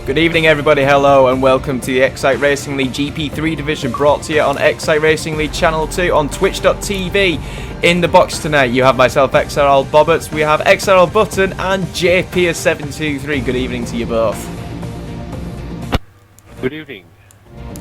Good evening everybody, hello and welcome to the XRL Racing League GP3 division, brought to you on XRL Racing League Channel 2 on twitch.tv. In the box tonight you have myself, XRL Bobbert, we have XRL Button and JP723. Good evening to you both. Good evening.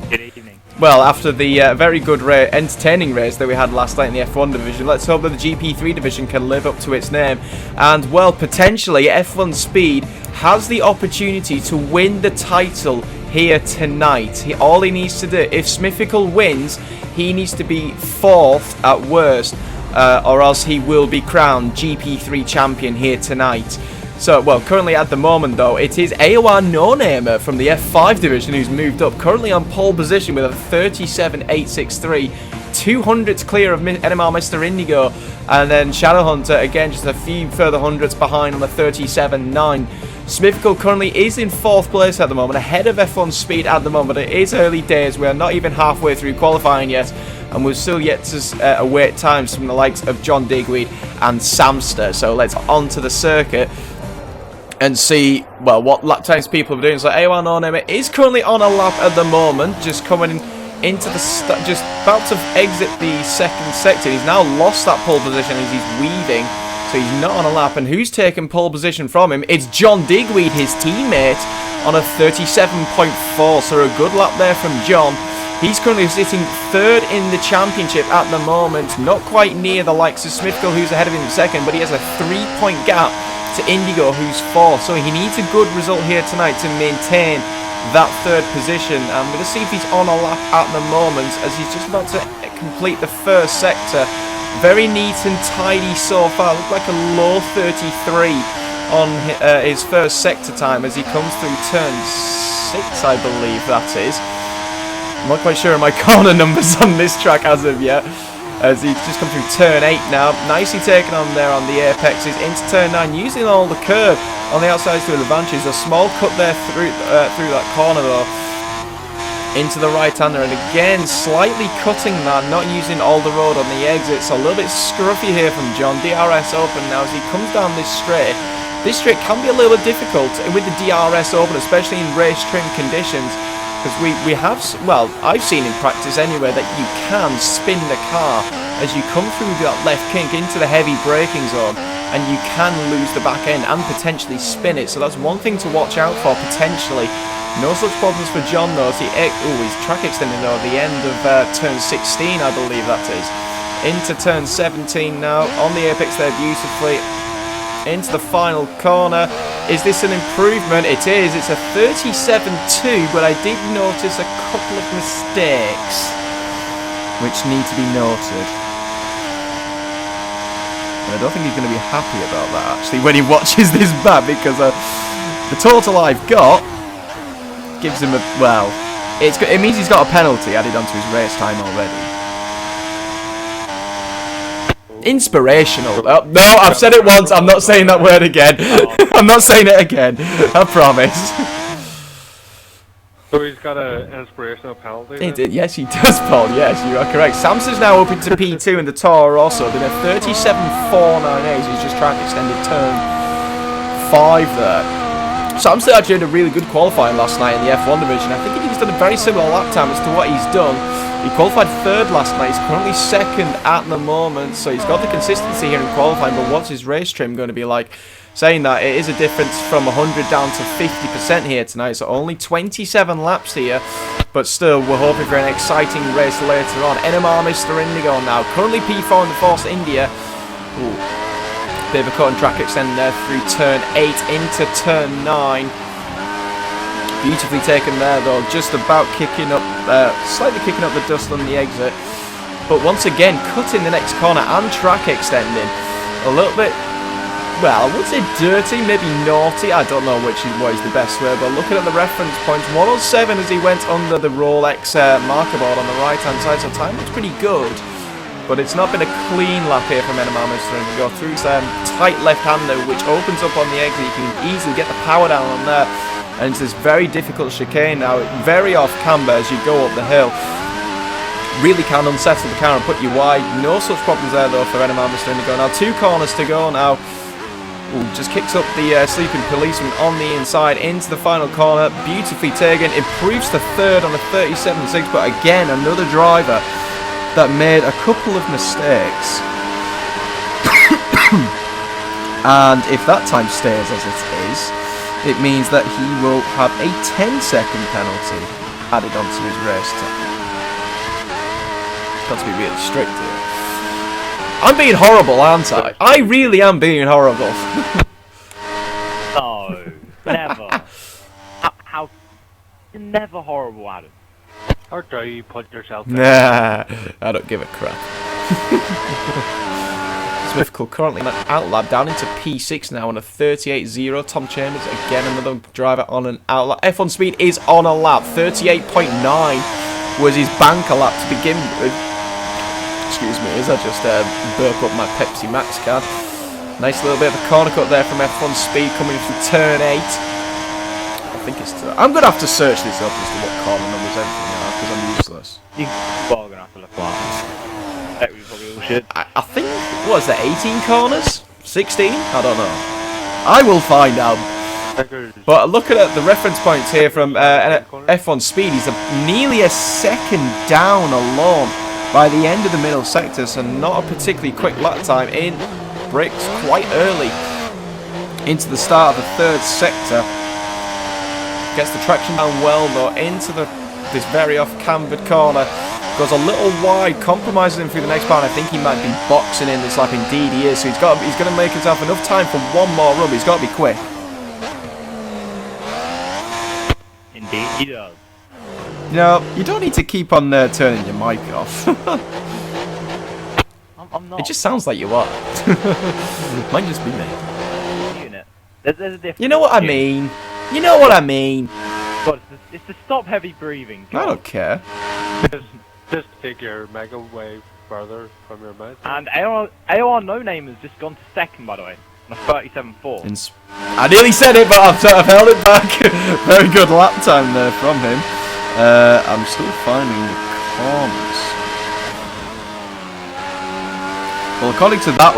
Good evening. Well, after the very good, entertaining race that we had last night in the F1 division, let's hope that the GP3 division can live up to its name. And, well, potentially F1 Speed has the opportunity to win the title here tonight. All he needs to do, if Smithical wins, he needs to be fourth at worst, or else he will be crowned GP3 champion here tonight. So, well, currently at the moment, though, it is AOR No-Namer from the F5 division who's moved up, currently on pole position with a 37.863, 200s clear of NMR Mr. Indigo, and then Shadowhunter, again, just a few further hundreds behind on the 37.9. Smithical currently is in 4th place at the moment, ahead of F1 Speed at the moment. It is early days, we're not even halfway through qualifying yet, and we're still yet to await times from the likes of John Digweed and Samster. So let's on to the circuit and see, well, what lap times people are doing. So AOR No-Namer is currently on a lap at the moment, just coming into the just about to exit the second sector. He's now lost that pole position as he's weaving, so he's not on a lap. And who's taken pole position from him? It's John Digweed, his teammate, on a 37.4, so a good lap there from John. He's currently sitting 3rd in the championship at the moment, not quite near the likes of Smithical, who's ahead of him in 2nd, but he has a 3-point gap to Indigo, who's 4th, so he needs a good result here tonight to maintain that 3rd position. I'm going to see if he's on a lap at the moment, as he's just about to complete the first sector. Very neat and tidy so far, looked like a low 33 on his first sector time as he comes through turn 6, I believe that is. I'm not quite sure of my corner numbers on this track as of yet, as he's just come through turn 8 now. Nicely taken on there on the apexes into turn 9, using all the curb on the outside to the advantage. A small cut there through that corner though, into the right-hander, and again slightly cutting that, not using all the road on the exit. So a little bit scruffy here from John. DRS open now as he comes down this straight. This straight can be a little bit difficult with the DRS open, especially in race trim conditions. Because we have, well, I've seen in practice anyway, that you can spin the car as you come through that left kink into the heavy braking zone, and you can lose the back end and potentially spin it. So that's one thing to watch out for, potentially. No such problems for John though. He's track extending though at the end of turn 16, I believe that is. Into turn 17 now, on the apex there beautifully. Into the final corner. Is this an improvement? It is. It's a 37.2, but I did notice a couple of mistakes which need to be noted. And I don't think he's going to be happy about that actually when he watches this back, because the total I've got gives him a, well, it means he's got a penalty added onto his race time already. Inspirational. Oh, no, I've said it once. I'm not saying that word again. I'm not saying it again. I promise. So he's got an inspirational penalty? Yes, he does, Paul. Yes, you are correct. Samson's now up into P2 in the Toro also. Did a 37.498. He's just trying to extend it turn 5 there. Samson actually had a really good qualifying last night in the F1 division. I think he's done a very similar lap time as to what he's done. He qualified 3rd last night, he's currently 2nd at the moment, so he's got the consistency here in qualifying, but what's his race trim going to be like? Saying that, it is a difference from 100 down to 50% here tonight, so only 27 laps here, but still, we're hoping for an exciting race later on. NMR Mr. Indigo now, currently P4 in the Force India. Ooh. Bit of a cut and track extending there through turn 8 into turn 9. Beautifully taken there though, just about kicking up, slightly kicking up the dust on the exit. But once again, cutting the next corner and track extending. A little bit, well, I would say dirty, maybe naughty, I don't know which is what is the best way, but looking at the reference points, 107 as he went under the Rolex marker board on the right-hand side, so time looks pretty good. But it's not been a clean lap here from NMR Mr. Indigo through some tight left-hander, which opens up on the exit. You can easily get the power down on there. And it's this very difficult chicane now, very off camber as you go up the hill. Really can unsettle the car and put you wide. No such problems there though for NMR Mr. Indigo. Now 2 corners to go now. Ooh, just kicks up the sleeping policeman on the inside into the final corner. Beautifully taken. Improves to third on a 37.6. But again, another driver that made a couple of mistakes. And if that time stays as it is, it means that he will have a 10-second penalty added onto his race time. Got to be really strict here. I'm being horrible, aren't I? I really am being horrible. No, never. How? You're never horrible, Adam. How dare you put yourself in? Nah, I don't give a crap. Smith currently on an outlap down into P6 now on a 38.0. Tom Chambers, again another driver on an outlap. F1 Speed is on a lap. 38.9 was his banker lap to begin with. Excuse me as I just burp up my Pepsi Max can. Nice little bit of a corner cut there from F1 Speed coming from turn 8. I think it's... I'm going to have to search this up as to what corner numbers everything are because I'm useless. You're going to have to look like we probably all should. I think, what is that, 18 corners? 16? I don't know. I will find out. But looking at the reference points here from F1 Speed, he's nearly a second down alone by the end of the middle sector, so not a particularly quick lap time in. Brakes quite early into the start of the third sector. Gets the traction down well though into this very off-cambered corner. Goes a little wide, compromises him through the next part. I think he might be boxing in this lap. Indeed he is. So he's going to make himself enough time for one more run. He's got to be quick. Indeed he does. No, you don't need to keep on turning your mic off. I'm not. It just sounds like you are. Might just be me. There's a difference. You know what I mean. You know what I mean. God, it's to stop heavy breathing. God. I don't care. Just take your mega wave further from your mouth. And AOR No Name has just gone to second, by the way, on a 37.4. I nearly said it, but I've held it back. Very good lap time there from him. I'm still finding the corners. Well,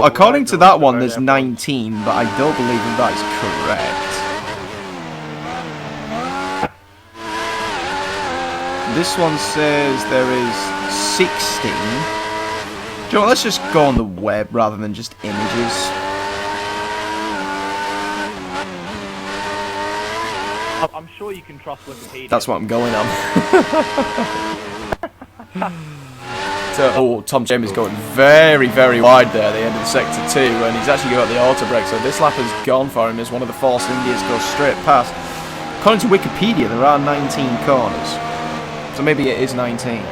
according to that one, there's 19, but I don't believe that is correct. This one says there is 16. Do you know what, let's just go on the web rather than just images. I'm sure you can trust Wikipedia. That's what I'm going on. So, Tom Chambers going very, very wide there at the end of sector 2, and he's actually got the auto brake, so this lap has gone for him as one of the Force Indias goes straight past. According to Wikipedia, there are 19 corners. So maybe it is 19.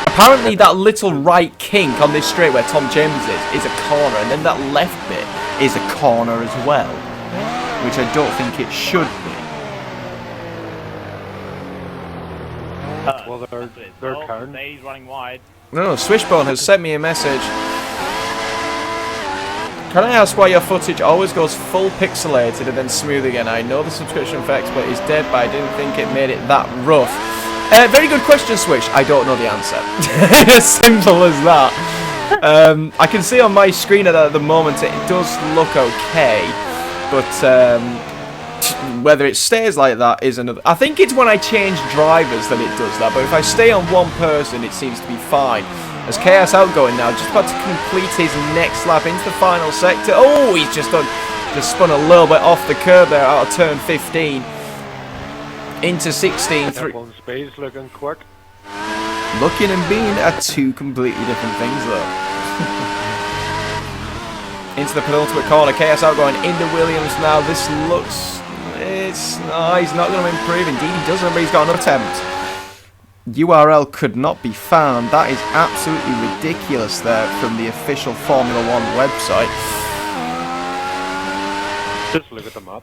Apparently that little right kink on this straight where Tom Chambers is a corner, and then that left bit is a corner as well, which I don't think it should be. Well, they're turn. He's running wide. No, Swishbone has sent me a message. Can I ask why your footage always goes full pixelated and then smooth again? I know the subscription for XSplit is dead, but I didn't think it made it that rough. Very good question, Swish. I don't know the answer. As simple as that. I can see on my screen at the moment it does look okay, but whether it stays like that is another. I think it's when I change drivers that it does that, but if I stay on one person, it seems to be fine. As Chaos Outgoing now, just about to complete his next lap into the final sector. Oh, he's just spun a little bit off the curb there out of turn 15 into 16. F1 Speed's looking quick. Looking and being are two completely different things, though. Into the penultimate corner, Chaos Outgoing into Williams now. This looks, he's not going to improve. Indeed, he doesn't, but he's got another attempt. URL could not be found. That is absolutely ridiculous there from the official Formula 1 website. Just look at the map.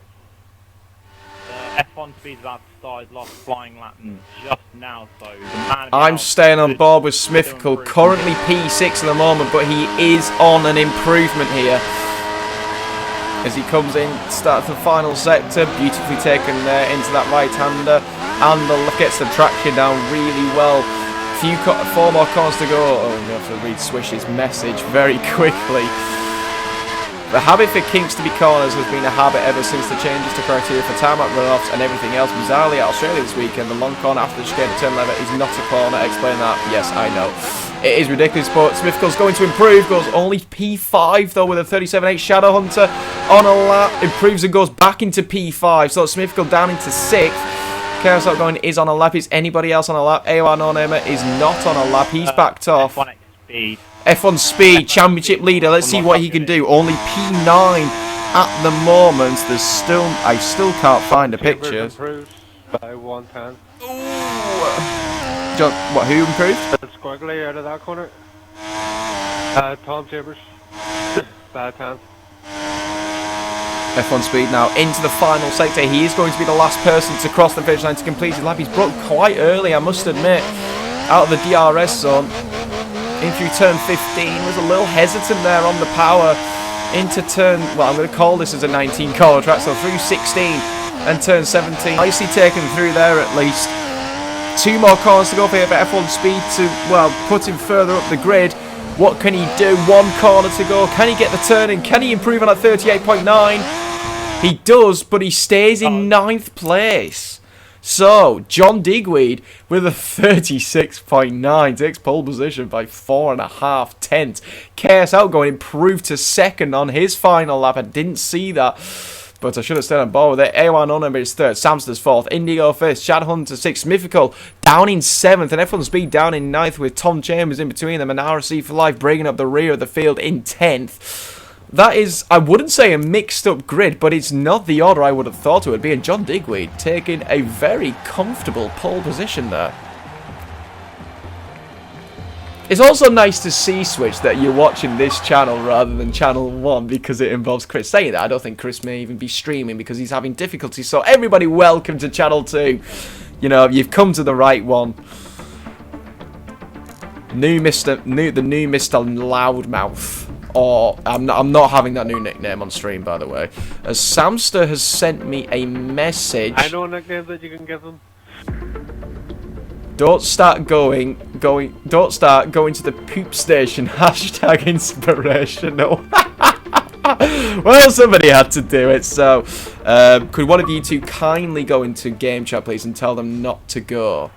F1 Speed's about to start his last flying lap just now, so the man I'm staying on board with Smithfield, currently P6 at the moment, but he is on an improvement here. As he comes in, starts the final sector, beautifully taken there into that right-hander, and the gets the traction down really well. 4 more corners to go. Oh, we have to read Swish's message very quickly. The habit for kinks to be corners has been a habit ever since the changes to criteria for tarmac runoffs and everything else. Bizarrely, at Australia this weekend, the long corner after the chicane to turn lever is not a corner. Explain that. Yes, I know. It is ridiculous, but Smithfield's going to improve. Goes only P5, though, with a 37.8. Shadowhunter on a lap. Improves and goes back into P5. So Smithfield down into 6th. Chaos Outgoing is on a lap. Is anybody else on a lap? AOR No-Namer is not on a lap. He's backed off. F1 Speed. F1 Speed, championship leader. Let's see what he can do. Only P9 at the moment. I still can't find a picture. Improved by 1/10. John, what? Who improved? It's squiggly out of that corner. Tom Chambers. By 10. F1 Speed now into the final sector. He is going to be the last person to cross the finish line to complete his lap. He's broke quite early, I must admit, out of the DRS zone. In through turn 15, was a little hesitant there on the power into turn, well, I'm going to call this as a 19 corner track, so through 16 and turn 17. Nicely taken through there at least. 2 more corners to go for F1 Speed to, well, put him further up the grid. What can he do? 1 corner to go. Can he get the turn in? Can he improve on that 38.9? He does, but he stays in 9th place. So, John Digweed with a 36.9 takes pole position by 4.5 tenths. Chaos Outgoing improved to 2nd on his final lap. I didn't see that, but I should have stayed on board with it. A1 No-Namer is 3rd, Samster's 4th, Indigo 5th, Shadowhunter 6th, Mythical down in 7th, and F1 Speed down in 9th with Tom Chambers in between them, and RC for Life breaking up the rear of the field in 10th. That is, I wouldn't say a mixed up grid, but it's not the order I would have thought it would be. And John Digweed taking a very comfortable pole position there. It's also nice to see, Switch, that you're watching this channel rather than channel 1 because it involves Chris. Saying that, I don't think Chris may even be streaming because he's having difficulties. So everybody, welcome to channel 2. You know, you've come to the right one. The new Mr. Loudmouth. Or, I'm not having that new nickname on stream, by the way. As Samster has sent me a message. I know a nickname that you can give them. Don't start going to the poop station. Hashtag inspirational. Well, somebody had to do it, so could one of you two kindly go into game chat, please, and tell them not to go?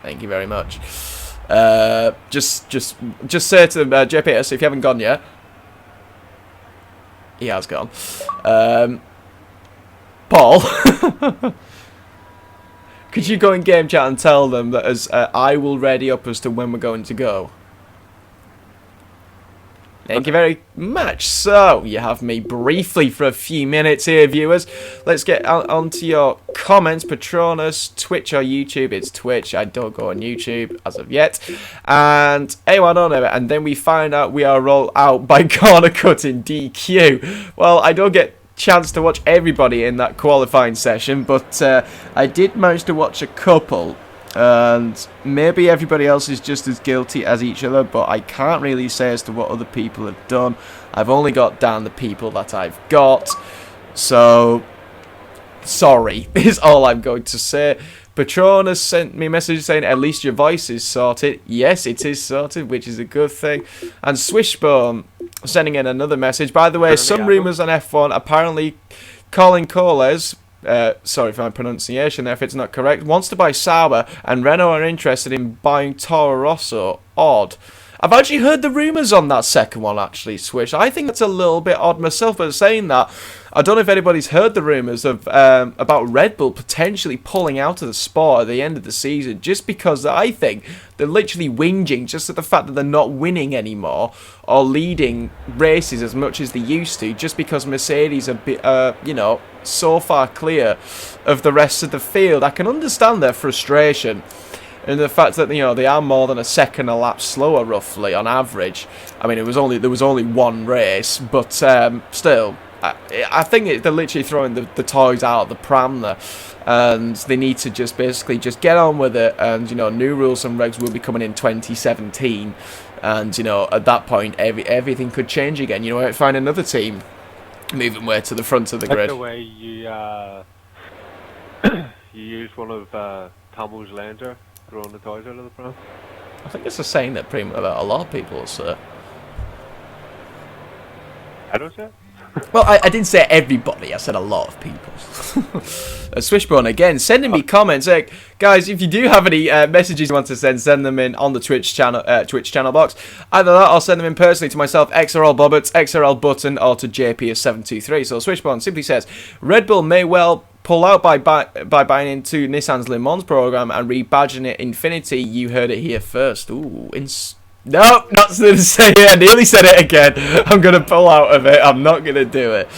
Thank you very much. Just say to them, JPS, if you haven't gone yet. He has gone. Paul, could you go in game chat and tell them that as I will ready up as to when we're going to go? Thank you very much. So, you have me briefly for a few minutes here, viewers. Let's get on to your comments. Patronus, Twitch or YouTube? It's Twitch. I don't go on YouTube as of yet. And A1 No-Namer. And then we find out we are rolled out by corner cutting DQ. Well, I don't get chance to watch everybody in that qualifying session, but I did manage to watch a couple. And maybe everybody else is just as guilty as each other, but I can't really say as to what other people have done. I've only got down the people that I've got, so sorry is all I'm going to say. Patronus sent me a message saying at least your voice is sorted. Yes, it is sorted, which is a good thing. And Swishbone sending in another message. By the way, some rumours on F1, apparently Colin Coles, sorry for my pronunciation there if it's not correct, wants to buy Sauber, and Renault are interested in buying Toro Rosso. Odd. I've actually heard the rumours on that second one, actually, Swish. I think that's a little bit odd myself, but saying that, I don't know if anybody's heard the rumours of about Red Bull potentially pulling out of the sport at the end of the season, just because I think they're literally whinging just at the fact that they're not winning anymore or leading races as much as they used to, just because Mercedes are, you know, so far clear of the rest of the field. I can understand their frustration. And the fact that, you know, they are more than a second a lap slower, roughly, on average. I mean, there was only one race, but still, I think they're literally throwing the toys out of the pram there. And they need to just basically just get on with it. And, you know, new rules and regs will be coming in 2017. And, you know, at that point, everything could change again. You know, find another team moving way to the front of the grid. Like the way you use one of Tomo's lanes there. throwing the toys out of the pram. I think it's a saying that pretty much about a lot of people, sir. I don't say. Well, I didn't say everybody. I said a lot of people. Swishbone again, sending me comments. Like, guys, if you do have any messages you want to send them in on the Twitch channel box. Either that, or send them in personally to myself, XRL Bobbert, XRL Button, or to JPS723. So Swishbone simply says, Red Bull may well pull out by buying into Nissan's Le Mans program and rebadging it Infinity. You heard it here first. Ooh, no, not to say it. I nearly said it again. I'm going to pull out of it. I'm not going to do it.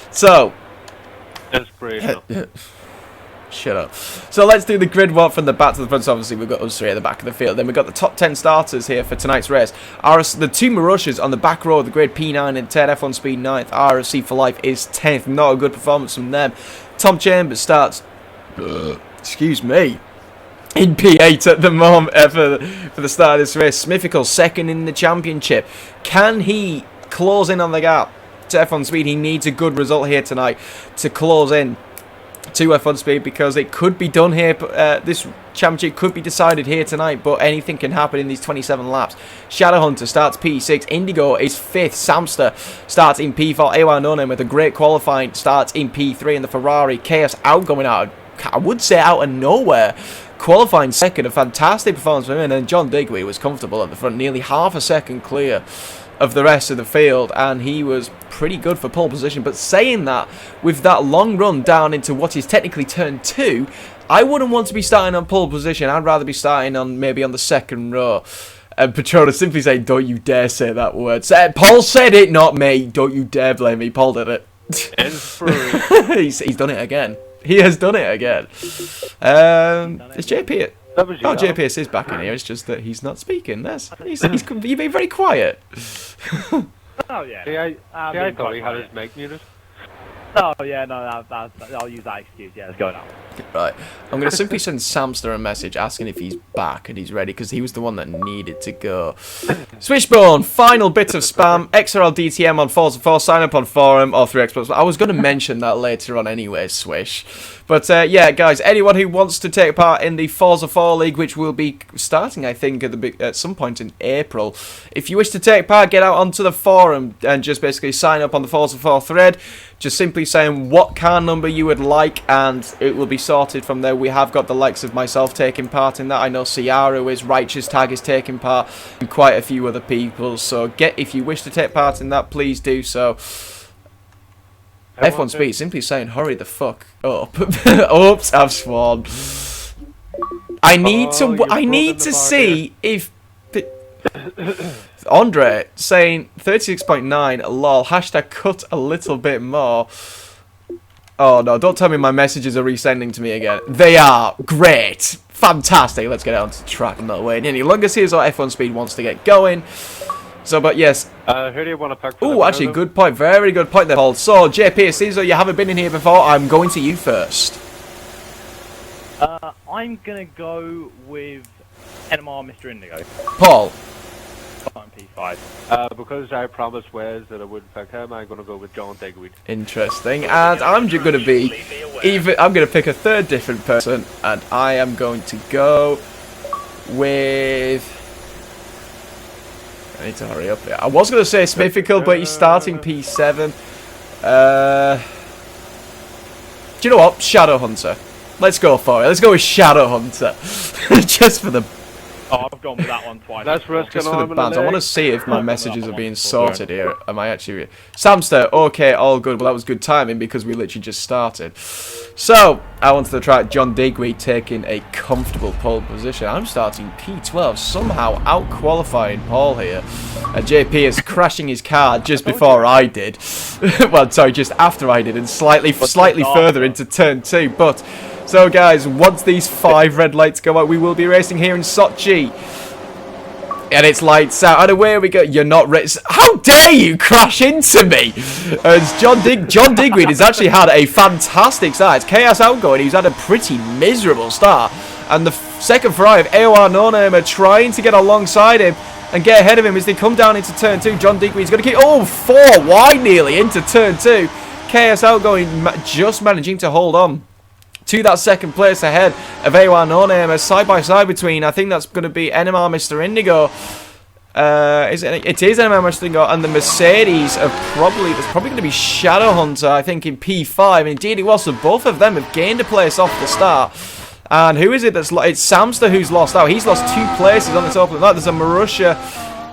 So. Inspirational. Shut up. So let's do the grid walk from the back to the front. So obviously we've got us three at the back of the field. Then we've got the top 10 starters here for tonight's race. The two Marushas on the back row of the grid, P9 and 10, F1 Speed 9th, RSC for Life is 10th. Not a good performance from them. Tom Chambers starts, excuse me, in P8 at the moment for the start of this race. Smithical second in the championship. Can he close in on the gap to F1 Speed? He needs a good result here tonight to close in to F1 Speed, because it could be done here. This championship could be decided here tonight, but anything can happen in these 27 laps. Shadowhunter starts P6. Indigo is 5th. Samster starts in P4. Ewa Nonem with a great qualifying starts in P3, and the Ferrari Chaos outgoing out, I would say out of nowhere, qualifying second. A fantastic performance from him, and John Digweed was comfortable at the front, nearly half a second clear of the rest of the field, and he was pretty good for pole position. But saying that, with that long run down into what is technically turn 2, I wouldn't want to be starting on pole position. I'd rather be starting on maybe on the second row. And Petrona simply saying, don't you dare say that word. Paul said it, not me. Don't you dare blame me. Paul did it. He's done it again. He has done it again. Is JP... Oh, JPS is back in here. It's just that he's not speaking. He's being very quiet. Oh yeah. I thought he had his mic muted. Oh yeah, no, I'll use that excuse. Yeah, let's go now. Right, I'm going to simply send Samster a message asking if he's back and he's ready, because he was the one that needed to go. Swishbone, final bit of spam. XRL DTM on Forza 4. Sign up on forum or through Xbox. I was going to mention that later on anyway, Swish. But yeah, guys, anyone who wants to take part in the Forza 4 League, which will be starting, I think, at some point in April, if you wish to take part, get out onto the forum and just basically sign up on the Forza 4 thread. Just simply saying what car number you would like, and it will be sorted from there. We have got the likes of myself taking part in that. I know Ciara is, Righteous Tag is taking part, and quite a few other people. So if you wish to take part in that, please do so. F1 Speed simply saying, hurry the fuck up. Oops, I've sworn. I need to see if... Andre saying 36.9, lol, hashtag cut a little bit more. Oh no, don't tell me my messages are resending to me again. They are. Great. Fantastic. Let's get out onto the track. I'm not waiting any longer. Here's what F1 Speed wants to get going. So, but yes. Who do you want to pick? Oh, actually, good point. Very good point there, Paul. So, JP, it seems like you haven't been in here before. I'm going to you first. I'm going to go with NMR Mr. Indigo. Paul. On P5. Because I promised Wes that I wouldn't pick him, I'm going to go with John Digweed. Interesting. And I'm just going to be I'm going to pick a third different person, and I am going to go with... I need to hurry up here. I was going to say Smithical, but he's starting P7. Do you know what? Shadowhunter. Let's go for it. Let's go with Shadowhunter. Just for the... Oh, I've gone with that one twice. That's risking just for the bands. I want to see if my messages are being sorted here. Am I actually... Samster, okay, all good. Well, that was good timing because we literally just started. So, I wanted to try John Digweed taking a comfortable pole position. I'm starting P12, somehow out-qualifying Paul here. JP is crashing his car just before I did. Well, sorry, just after I did, and slightly further into turn 2. But... So guys, once these 5 red lights go out, we will be racing here in Sochi. And it's lights out. And away we go. You're not ready. How dare you crash into me? As John Digweed has actually had a fantastic start. It's Chaos outgoing. He's had a pretty miserable start. And the second Ferrari of AOR No-Name are trying to get alongside him and get ahead of him as they come down into turn 2. John Digweed's going to keep... Oh, 4 wide nearly into turn 2. Chaos outgoing, just managing to hold on to that second place ahead of A1 No Name side by side between, I think that's going to be NMR Mr. Indigo. It is NMR Mr. Indigo, and the Mercedes there's probably going to be Shadowhunter, I think, in P5. And indeed it was, so both of them have gained a place off the start. And who is it that's it's Samster who's lost out. He's lost 2 places on this opening lap. There's a Marussia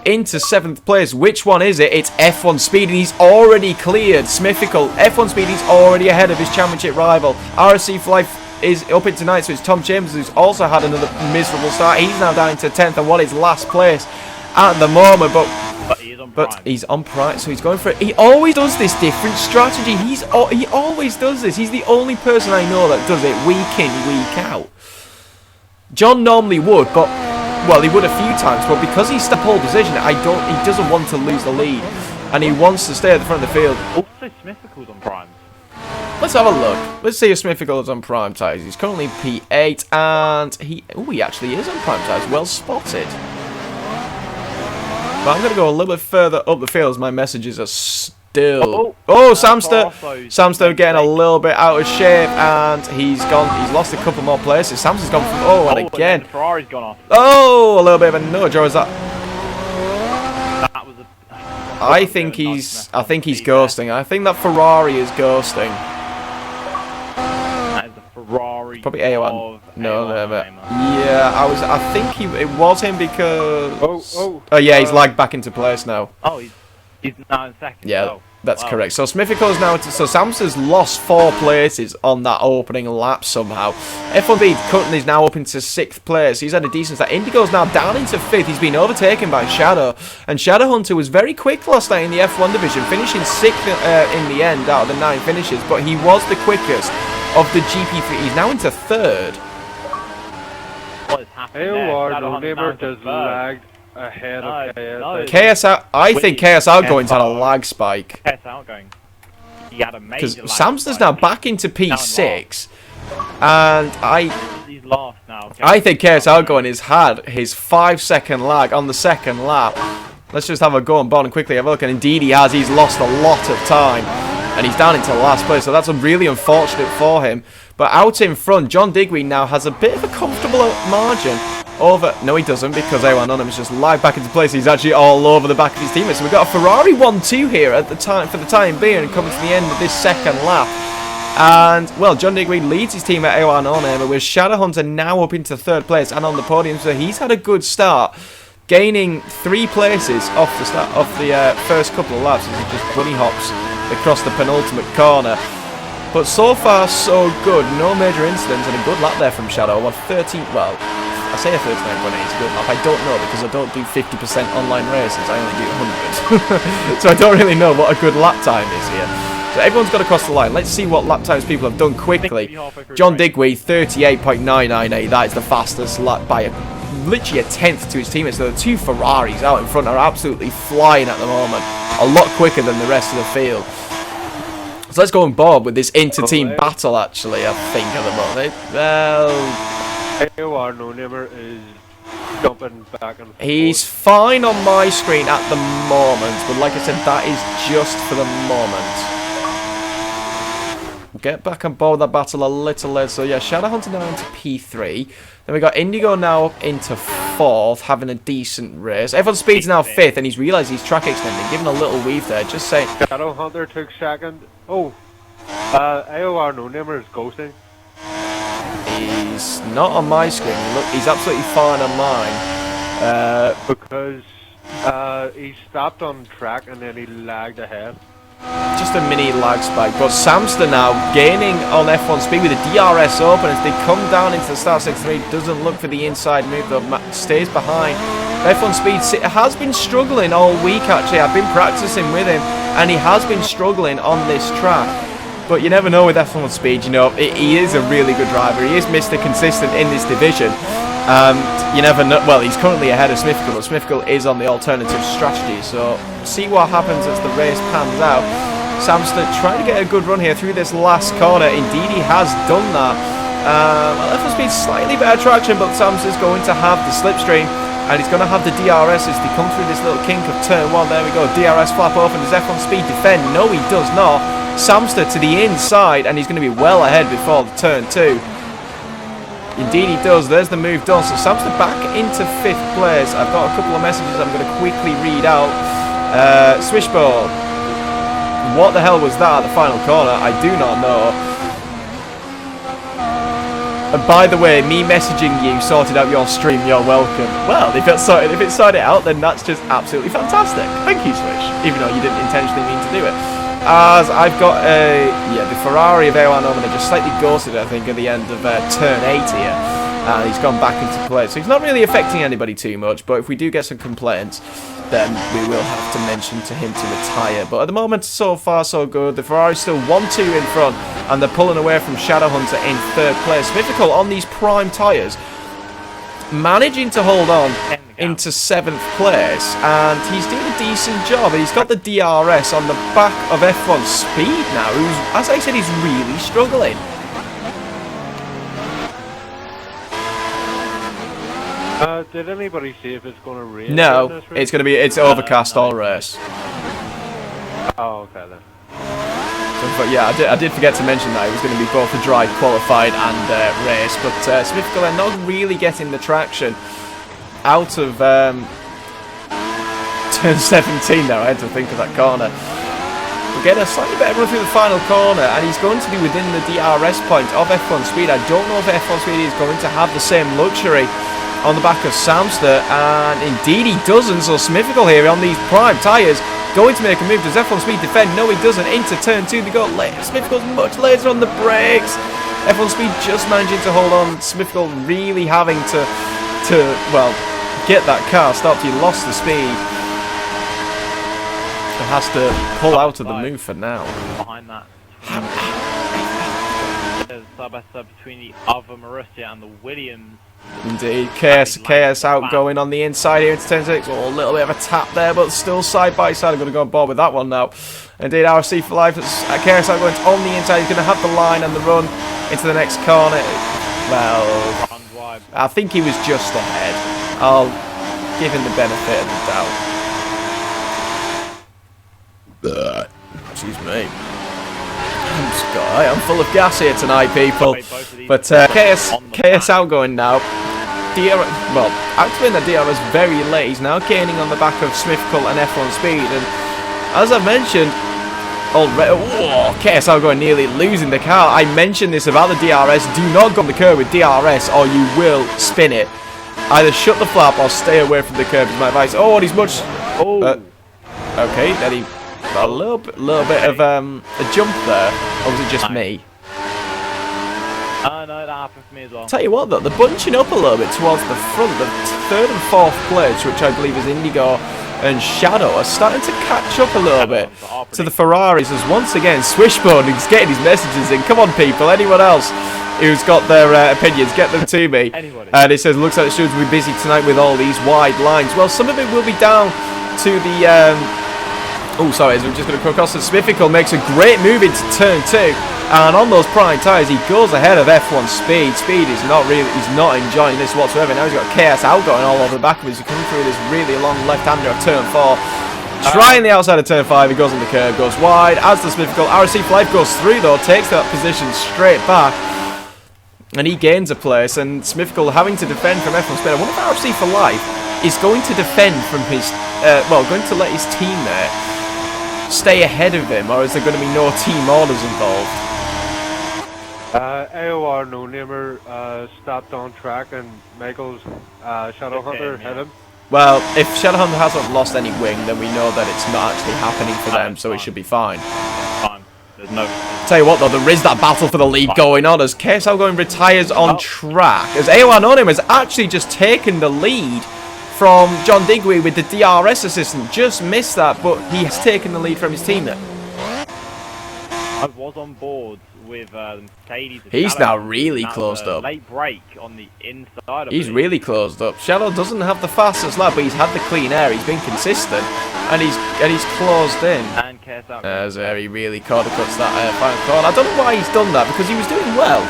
into 7th place. Which one is it? It's F1 Speed, and he's already cleared Smithical. F1 Speed, he's already ahead of his championship rival. RSC for Life is up in tonight, so it's Tom Chambers who's also had another miserable start. He's now down into 10th and what is last place at the moment, but he's on prime, so he's going for it. He always does this different strategy. He always does this. He's the only person I know that does it week in, week out. John normally would, but well, he would a few times, but because he's the pole position, he doesn't want to lose the lead, and he wants to stay at the front of the field. Also, Smithical's on prime. Let's have a look. Let's see if Smithical is on prime tyres. He's currently P8, and he actually is on prime tyres. Well spotted. But I'm going to go a little bit further up the field as my messages are still... Oh, Samster getting a little bit out of shape, and he's lost a couple more places. Samster's gone from... and again. The Ferrari's gone off. Oh, a little bit of a nudge, or is that... That was a... I think he's ghosting. I think that Ferrari is ghosting. That is the Ferrari. Probably A1. No, yeah, I think it was him because. Oh yeah, he's lagged back into place now. Oh, he's now in 2nd. Yeah, that's correct. So Smithico's now so Samster's lost 4 places on that opening lap somehow. F1B currently is now up into 6th place. He's had a decent start. Indigo's now down into 5th. He's been overtaken by Shadow, and Shadowhunter was very quick last night in the F1 division, finishing 6th in the end out of the 9 finishes. But he was the quickest of the GP3. He's now into 3rd. What is happening there? No Neighbor just lagged ahead of KSR. KSR, I think KSR going to had a lag spike. KSR going. He had a major lag. Because Samster's now back into P6, and he's lost now. I think KSR going has had his 5-second lag on the 2nd lap. Let's just have a go on board and quickly have a look, and indeed he has. He's lost a lot of time, and he's down into last place, so that's really unfortunate for him. But out in front, John Digweed now has a bit of a comfortable margin over... No, he doesn't, because A1 on him is just live back into place. He's actually all over the back of his teammates. So we've got a Ferrari 1-2 here at the time, for the time being, and coming to the end of this 2nd lap. And, well, John Digweed leads his team at A1 on him, with Shadowhunter now up into 3rd place and on the podium. So he's had a good start, gaining 3 places off the start of the first couple of laps as he just bunny hops across the penultimate corner. But so far, so good. No major incidents, and a good lap there from Shadow. Well, 13... Well, I say a 39.8 is a good lap. I don't know, because I don't do 50% online races. I only do 100. So I don't really know what a good lap time is here. So everyone's got to cross the line. Let's see what lap times people have done quickly. John Digweed, 38.998. That is the fastest lap by literally a 10th to his teammates. So the 2 Ferraris out in front are absolutely flying at the moment. A lot quicker than the rest of the field. So let's go on board with this inter-team battle, actually, I think, at the moment. Well... No Neighbor is jumping back and forth. He's fine on my screen at the moment, but like I said, that is just for the moment. Get back on board that battle a little later. So yeah, Shadowhunter now into P3. Then we got Indigo now into 4th, having a decent race. F1 Speed's now 5th, and he's realised he's track extending, giving a little weave there, just saying... Shadowhunter took 2nd. AOR No Neighbor is ghosting. He's not on my screen. Look, he's absolutely fine on mine. Because he stopped on track and then he lagged ahead. Just a mini lag spike, but Samster now gaining on F1 Speed with the DRS open as they come down into the start 6-3. Doesn't look for the inside move though, stays behind. F1 Speed has been struggling all week actually. I've been practicing with him and he has been struggling on this track. But you never know with F1 Speed, you know, he is a really good driver. He is Mr. Consistent in this division. You never know. Well, he's currently ahead of Smithical, but Smithical is on the alternative strategy. So see what happens as the race pans out. Samster trying to get a good run here through this last corner. Indeed, he has done that. Well, F1 Speed slightly better traction, but Samster's going to have the slipstream. And he's going to have the DRS as they come through this little kink of turn 1. There we go. DRS flap open. Does F1 Speed defend? No, he does not. Samster to the inside, and he's going to be well ahead before the turn 2. Indeed he does. There's the move done. So Samster back into 5th place. I've got a couple of messages I'm going to quickly read out. Swishboard. What the hell was that at the final corner? I do not know. And by the way, me messaging you sorted out your stream. You're welcome. Well, if it's sorted out, then that's just absolutely fantastic. Thank you, Swish. Even though you didn't intentionally mean to do it. As I've got the Ferrari of A1 Omen just slightly ghosted, I think, at the end of turn 8 here. And he's gone back into play. So he's not really affecting anybody too much. But if we do get some complaints, then we will have to mention to him to retire. But at the moment, so far, so good. The Ferrari's still 1-2 in front. And they're pulling away from Shadowhunter in 3rd place. Mythical on these prime tyres, managing to hold on into 7th place, and he's doing a decent job. And he's got the DRS on the back of F1 Speed now, who's, as I said, he's really struggling. Did anybody see if it's going to rain? No, it's overcast all race. Oh, okay then. But yeah, I did forget to mention that it was going to be both a dry qualified and race, but Smithfield are not really getting the traction out of turn 17 there. I had to think of that corner. We'll get a slightly better run through the final corner, and he's going to be within the DRS point of F1 Speed. I don't know if F1 Speed is going to have the same luxury on the back of Samster, and indeed he doesn't. So Smithfield here on these prime tyres, going to make a move. Does F1 Speed defend? No, he doesn't. Into turn 2, they go late. Smithfield's much later on the brakes. F1 Speed just managing to hold on. Smithfield really having to well, get that car stopped. He lost the speed. He has to pull out of the move for now. Behind that. There's sub between the other Marussia and the Williams. Indeed, KS out going on the inside here into turn 6. Oh, a little bit of a tap there, but still side by side. I'm going to go on board with that one now. Indeed, RC for life. KS out going on the inside. He's going to have the line and the run into the next corner. Well, I think he was just ahead. I'll give him the benefit of the doubt. Excuse me. I'm full of gas here tonight, people. But KS outgoing now. Outgoing the DRS very late. He's now gaining on the back of Smithfield and F1 Speed. And as I mentioned already, KS outgoing nearly losing the car. I mentioned this about the DRS. Do not go on the curb with DRS or you will spin it. Either shut the flap or stay away from the curb is my advice. Oh, and he's much... okay, then he... a little bit of a jump there, or was it just me? No, that happened for me as well. Tell you what though, they're bunching up a little bit towards the front. The 3rd and 4th place, which I believe is Indigo and Shadow, are starting to catch up a little bit to the Ferraris as once again Swishbone is getting his messages in. Come on people, anyone else who's got their opinions, get them to me. And it says, looks like the students will be busy tonight with all these wide lines. Well, some of it will be down to the... oh, sorry, we're just going to go across. Smithfield makes a great move into turn 2, and on those prime tyres, he goes ahead of F1 Speed. Speed is not enjoying this whatsoever. Now he's got KS outgoing all over the back of him. He's coming through this really long left-hander of turn 4. Trying the outside of turn 5, he goes on the curve, goes wide. As the Smithfield RC for life goes through though, takes that position straight back, and he gains a place. And Smithfield having to defend from F1 Speed. I wonder if RC for life is going to defend from his, going to let his teammate stay ahead of him, or is there going to be no team orders involved? AOR No Namer stopped on track and Michael's Shadowhunter hit him. Well, if Shadowhunter hasn't lost any wing, then we know that it's not actually happening for them, so it should be fine. There's no... Tell you what though, there is that battle for the lead going on as KSL going retires on track, as AOR No Namer has actually just taken the lead from John Digweed with the DRS assistant. Just missed that, but he has taken the lead from his team there. I was on board with Mercedes. He's now really closed up. Late break on the inside. He's really closed up. Shadow doesn't have the fastest lap, but he's had the clean air. He's been consistent, and he's closed in. And cares out. As he really cuts that final corner. I don't know why he's done that, because he was doing well.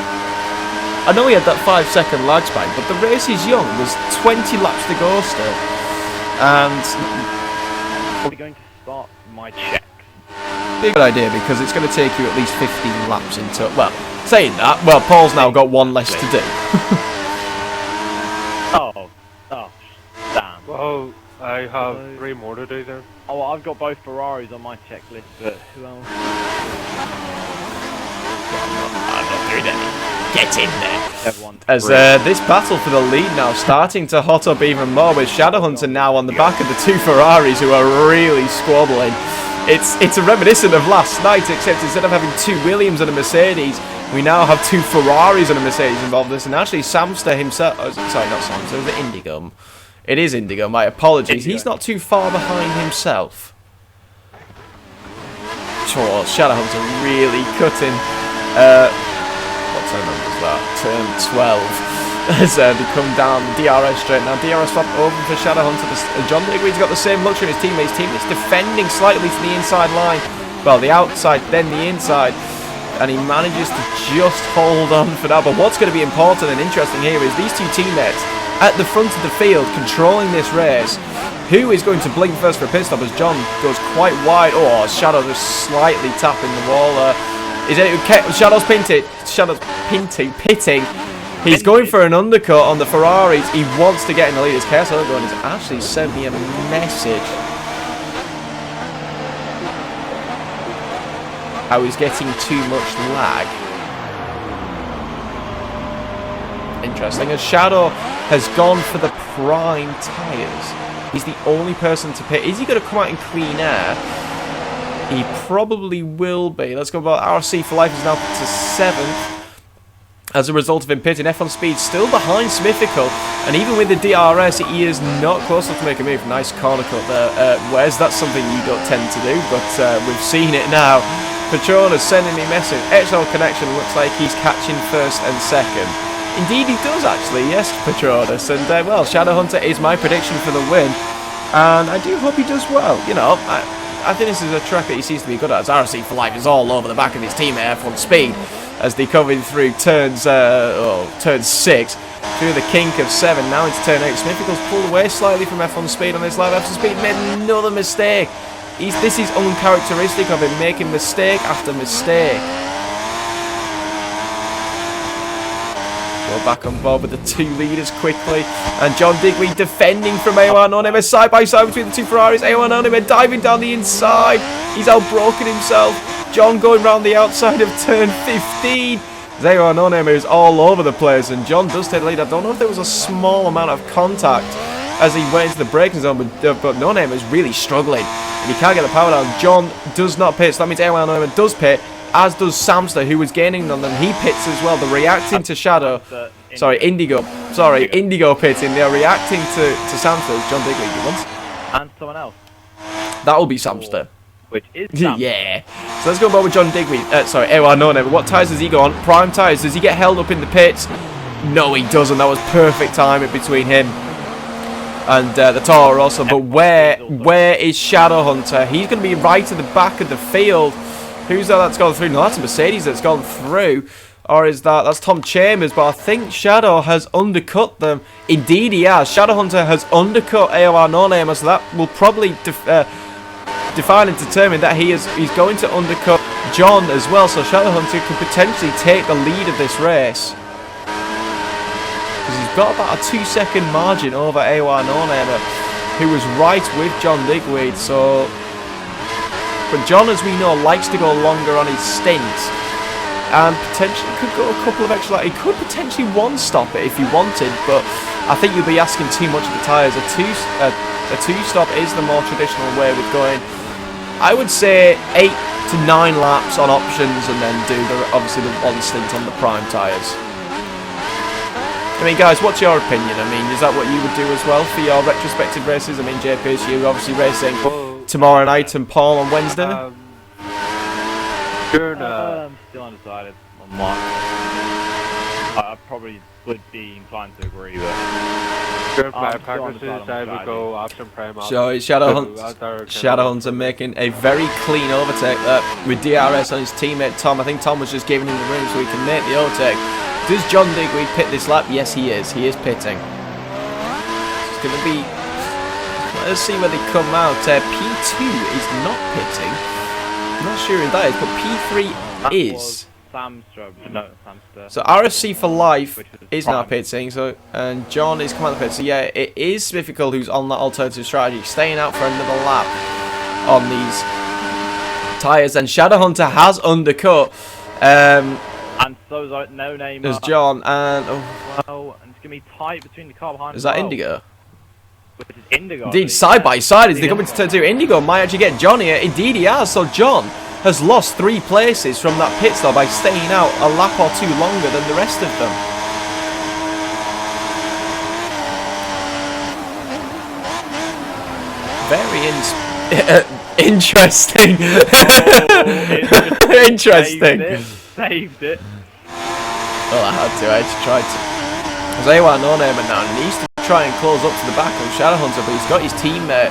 I know he had that 5-second lag spike, but the race is young. There's 20 laps to go still, and I'm going to start my checks. Big good idea, because it's going to take you at least 15 laps into. Well, saying that, well, Paul's now got one less to do. I have 3 more to do then. Oh, I've got both Ferraris on my checklist, but who else? I'm not doing any. Get in there. Everyone. As this battle for the lead now starting to hot up even more, with Shadowhunter now on the back of the 2 Ferraris who are really squabbling. It's a reminiscent of last night, except instead of having 2 Williams and a Mercedes, we now have 2 Ferraris and a Mercedes involved in this. And actually, Samster himself, sorry, not Samster, it was Indigo. It is Indigo, my apologies. He's not too far behind himself. Sure, Shadowhunter really cutting. What turn number is that? Turn 12. As they come down the DRS straight now. DRS swap over for Shadowhunter. John Digweed's got the same luxury as his teammates. Teammates defending slightly to the inside line. Well, the outside, then the inside. And he manages to just hold on for now. But what's going to be important and interesting here is these 2 teammates at the front of the field controlling this race. Who is going to blink first for a pit stop as John goes quite wide. Oh, Shadow just slightly tapping the wall. Is it okay? Shadow's pitting. He's going for an undercut on the Ferraris. He wants to get in the lead. His Chaos Overrun has actually sent me a message. I was getting too much lag. Interesting. As Shadow has gone for the prime tyres. He's the only person to pit. Is he going to come out in clean air? He probably will be. Let's go about RC for Life is now to 7th. As a result of him pitting, F1 Speed still behind Smithical, and even with the DRS, he is not close enough to make a move. Nice corner cut there. Wes, that's something you don't tend to do, but we've seen it now. Petronas sending me a message. XRL Connection looks like he's catching 1st and 2nd. Indeed, he does actually. Yes, Petronas, and well, Shadowhunter is my prediction for the win, and I do hope he does well. You know, I think this is a track that he seems to be good at. As RC for Life is all over the back of his team at F1 Speed. As they coming through turn 6, through the kink of 7, now into turn 8. Smithical's pulled away slightly from F1 Speed on this lap. F1 Speed made another mistake. This is uncharacteristic of him, making mistake after mistake. Go back on board with the 2 leaders quickly. And John Digweed defending from A1 Onima, side by side between the 2 Ferraris. A1 Onima diving down the inside. He's outbroken himself. John going round the outside of turn 15. Zeo Anonema is all over the place, and John does take the lead. I don't know if there was a small amount of contact as he went into the braking zone, but Nonema is really struggling, and he can't get the power down. John does not pit, so that means Zeo Anonema does pit, as does Samster, who was gaining on them. He pits as well. They're reacting to Shadow. Sorry, Indigo. Sorry, Indigo pitting. They're reacting to Samster. John Digley once. And someone else. That will be Samster. Which is Samster. Yeah. So let's go back with John Digweed. Sorry, Ewa What tyres does he go on? Prime tyres. Does he get held up in the pits? No, he doesn't. That was perfect timing between him and the Toro also. But where is Shadowhunter? He's going to be right at the back of the field. Who's that that's gone through? No, that's a Mercedes that's gone through. Or is that's Tom Chambers? But I think Shadow has undercut them. Indeed he has. Shadowhunter has undercut AOR No-Namer, so that will probably define and determine that he's going to undercut John as well. So Shadowhunter could potentially take the lead of this race, because he's got about a 2-second margin over AOR No-Namer, who was right with John Digweed. So, but John, as we know, likes to go longer on his stints, and potentially could go a couple of extra. He could potentially one-stop it if he wanted, but I think you'll be asking too much of the tyres. A two-stop is the more traditional way with going. I would say 8 to 9 laps on options, and then do obviously the one stint on the prime tyres. I mean, guys, what's your opinion? I mean, is that what you would do as well for your retrospective races? I mean, JP, you're obviously racing tomorrow night and Paul on Wednesday. I'm still undecided on mine. I probably would be inclined to agree, but during my practices, I would go option prime. So Shadowhunter making a very clean overtake there with DRS on his teammate Tom. I think Tom was just giving him the room so he can make the overtake. Does John Digweed pit this lap? Yes, he is. He is pitting. It's going to be... Let's see where they come out. P2 is not pitting. I'm not sure if that is, but P3 is. Samstra. No, Samstra. So RFC for life Which is now prime. pitting. So and John is coming out the pit. So yeah, it is Smithical who's on that alternative strategy, staying out for another lap on these tyres. And Shadowhunter has undercut. And so's No Name. There's John and Well, and it's gonna be tight between the car behind. is that as well, Indigo? Which is Indigo. Indeed, side by side as they come into turn 2. Indigo might actually get John here. Indeed, he has. So John has lost 3 places from that pit stop by staying out a lap or 2 longer than the rest of them. Very interesting. Interesting. Saved it. Well, I had to. I actually tried to. Because A1 no name and now needs to try and close up to the back of Shadowhunter, but he's got his teammate.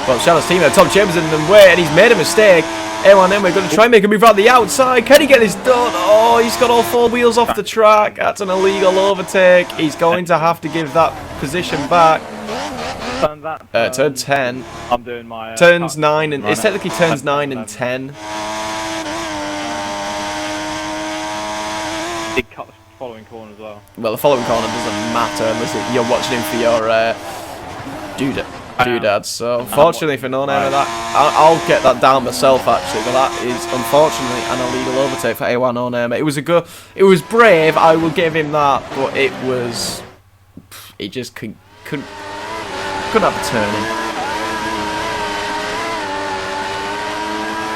Well, Shadow's teammate, Tom Chambers, in the way, and he's made a mistake. A1M, we're going to try and make a move out the outside. Can he get this done? Oh, he's got all 4 wheels off the track. That's an illegal overtake. He's going to have to give that position back. Turn 10. I'm doing my Turns 9 and it's technically turns 9 and 10. Big cut the following corner as well. Well, the following corner doesn't matter unless you're watching him for your doodads. So unfortunately for no name of that, I'll get that down myself actually. But that is unfortunately an illegal overtake for A1 no name. It was it was brave. I will give him that, but it just couldn't have a turning.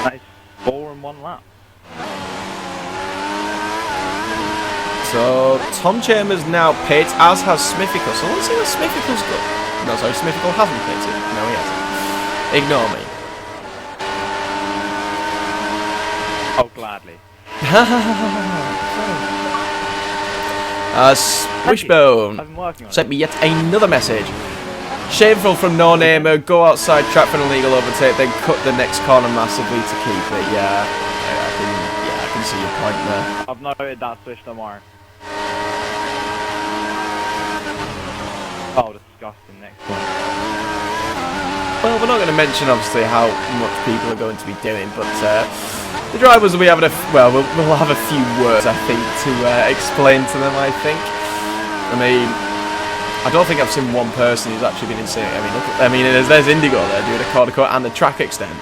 Nice 4 and 1 lap. So Tom Chambers now pits, as has Smithical. So let's see what Smithical's got. No, sorry, Smithical hasn't pitted. No, he hasn't. Ignore me. Oh, gladly. Wishbone I've been working on sent me yet another message. Shameful from No Namer, go outside, trap for an illegal overtake, then cut the next corner massively to keep it. Yeah, I can see your point there. I've noted that switch, don't worry. Oh, disgusting next one. Well, we're not going to mention obviously how much people are going to be doing, but the drivers will be having we'll have a few words I think to explain to them. I think. I mean, I don't think I've seen one person who's actually been insane. I mean, there's Indigo there doing a corner cut and the track extend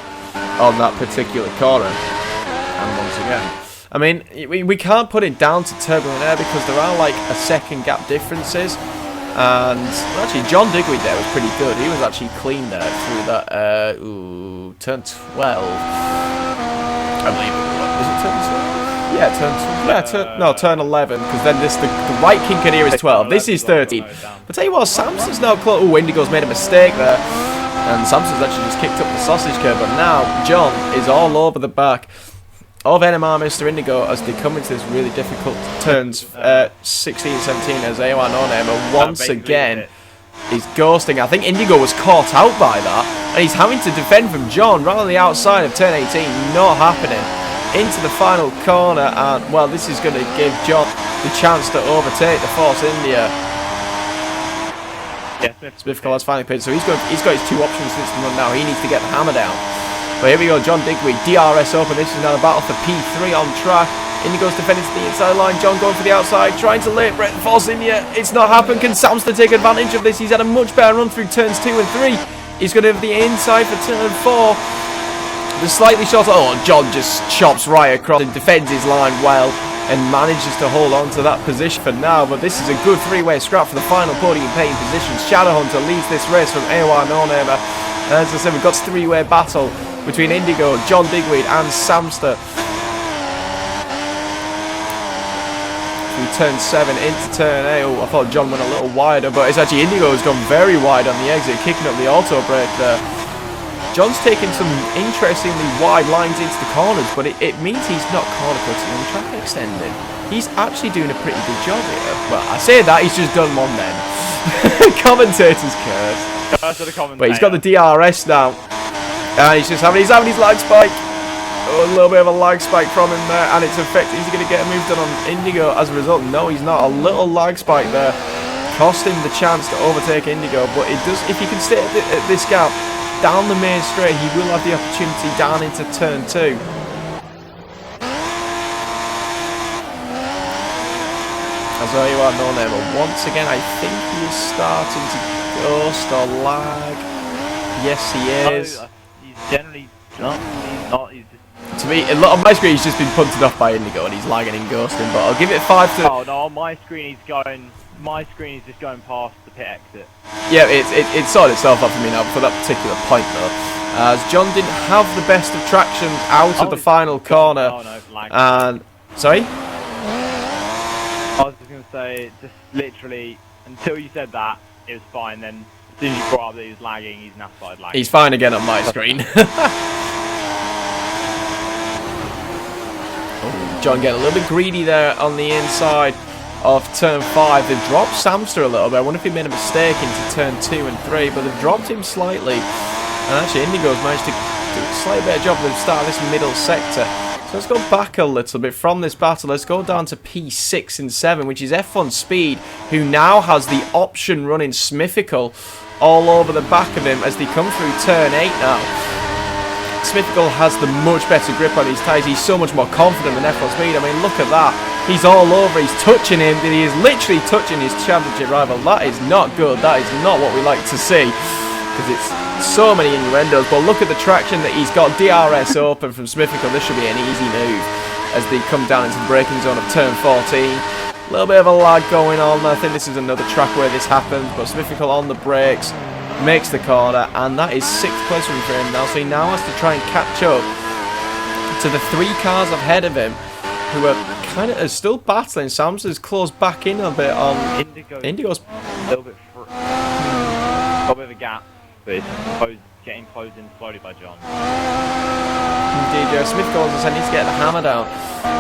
on that particular corner. And once again, I mean, we can't put it down to turbulent air because there are like a second gap differences. And well, actually, John Digweed there was pretty good. He was actually clean there through that turn 12. I believe it was it turn 12? Yeah, turn 11, because then the right kinker here is 12. This is 13. But tell you what, Samson's now close. Oh, Indigo's made a mistake there. And Samson's actually just kicked up the sausage curve. But now, John is all over the back of NMR Mr. Indigo as they come into this really difficult turns 16 17 as A1 Onamer once again is ghosting. I think Indigo was caught out by that, and he's having to defend from John right on the outside of turn 18. Not happening. Into the final corner, and well, this is going to give John the chance to overtake the Force India. Yeah, Smithfield has finally pitted, so he's got his 2 options since the run now. He needs to get the hammer down. But here we go, John Digweed, DRS open. This is now the battle for P3 on track. Indigo's defending to the inside line. John going for the outside, trying to late break the Force India. It's not happened. Can Samster take advantage of this? He's had a much better run through turns 2 and 3. He's going to have the inside for turn 4. The slightly shorter. Oh, John just chops right across and defends his line well and manages to hold on to that position for now. But this is a good 3-way scrap for the final podium paying position. Shadowhunter leads this race from A1 No-Namer. As I said, we've got a 3-way battle between Indigo, John Digweed and Samster. Through turn 7 into turn 8. Oh, I thought John went a little wider, but it's actually Indigo who's gone very wide on the exit, kicking up the auto brake there. John's taking some interestingly wide lines into the corners, but it means he's not corner cutting and track extending. He's actually doing a pretty good job here. Well, I say that, he's just done one then. Commentator's curse. But he's got the DRS now. And he's having his lag spike. Oh, a little bit of a lag spike from him there, and it's affected. Is he going to get a move done on Indigo as a result? No, he's not. A little lag spike there cost him the chance to overtake Indigo, but it does. If he can stay at this gap down the main straight, he will have the opportunity down into turn 2. As though you are no name. But once again, I think he is starting to ghost or lag. Yes, he is. No, he's generally not. He's not. He's just... To me, a lot on my screen, he's just been punted off by Indigo and he's lagging and ghosting. But I'll give it 5 to. Oh no, on my screen he's going. My screen is just going past the pit exit. Yeah, it's sorted itself out for me now for that particular point though. As John didn't have the best of traction out of the final corner. Oh no, lag. And sorry. I was just going to say, just literally, until you said that, it was fine. Then, as soon as you brought up that he was lagging, he's now started lagging. He's fine again on my screen. Oh, John getting a little bit greedy there on the inside of turn 5. They've dropped Samster a little bit. I wonder if he made a mistake into turn 2 and 3, but they've dropped him slightly. And actually, Indigo's managed to do a slightly better job at the start of this middle sector. So let's go back a little bit from this battle. Let's go down to P6 and 7, which is F1 Speed, who now has the option running Smithical all over the back of him as they come through turn 8 now. Smithical has the much better grip on his tyres. He's so much more confident than F1 Speed. I mean, look at that. He's all over. He's touching him. He is literally touching his championship rival. That is not good. That is not what we like to see. Because it's so many innuendos. But look at the traction that he's got. DRS open from Smithical. This should be an easy move as they come down into the braking zone of turn 14. A little bit of a lag going on. I think this is another track where this happens. But Smithical on the brakes, makes the corner, and that is 6th place for him now. So he now has to try and catch up to the 3 cars ahead of him, who are kind of still battling. Samster's closed back in a bit on Indigo's a little bit got a bit of a gap, but it's getting closed in slowly by John. Indeed, Smith goes and needs to get the hammer down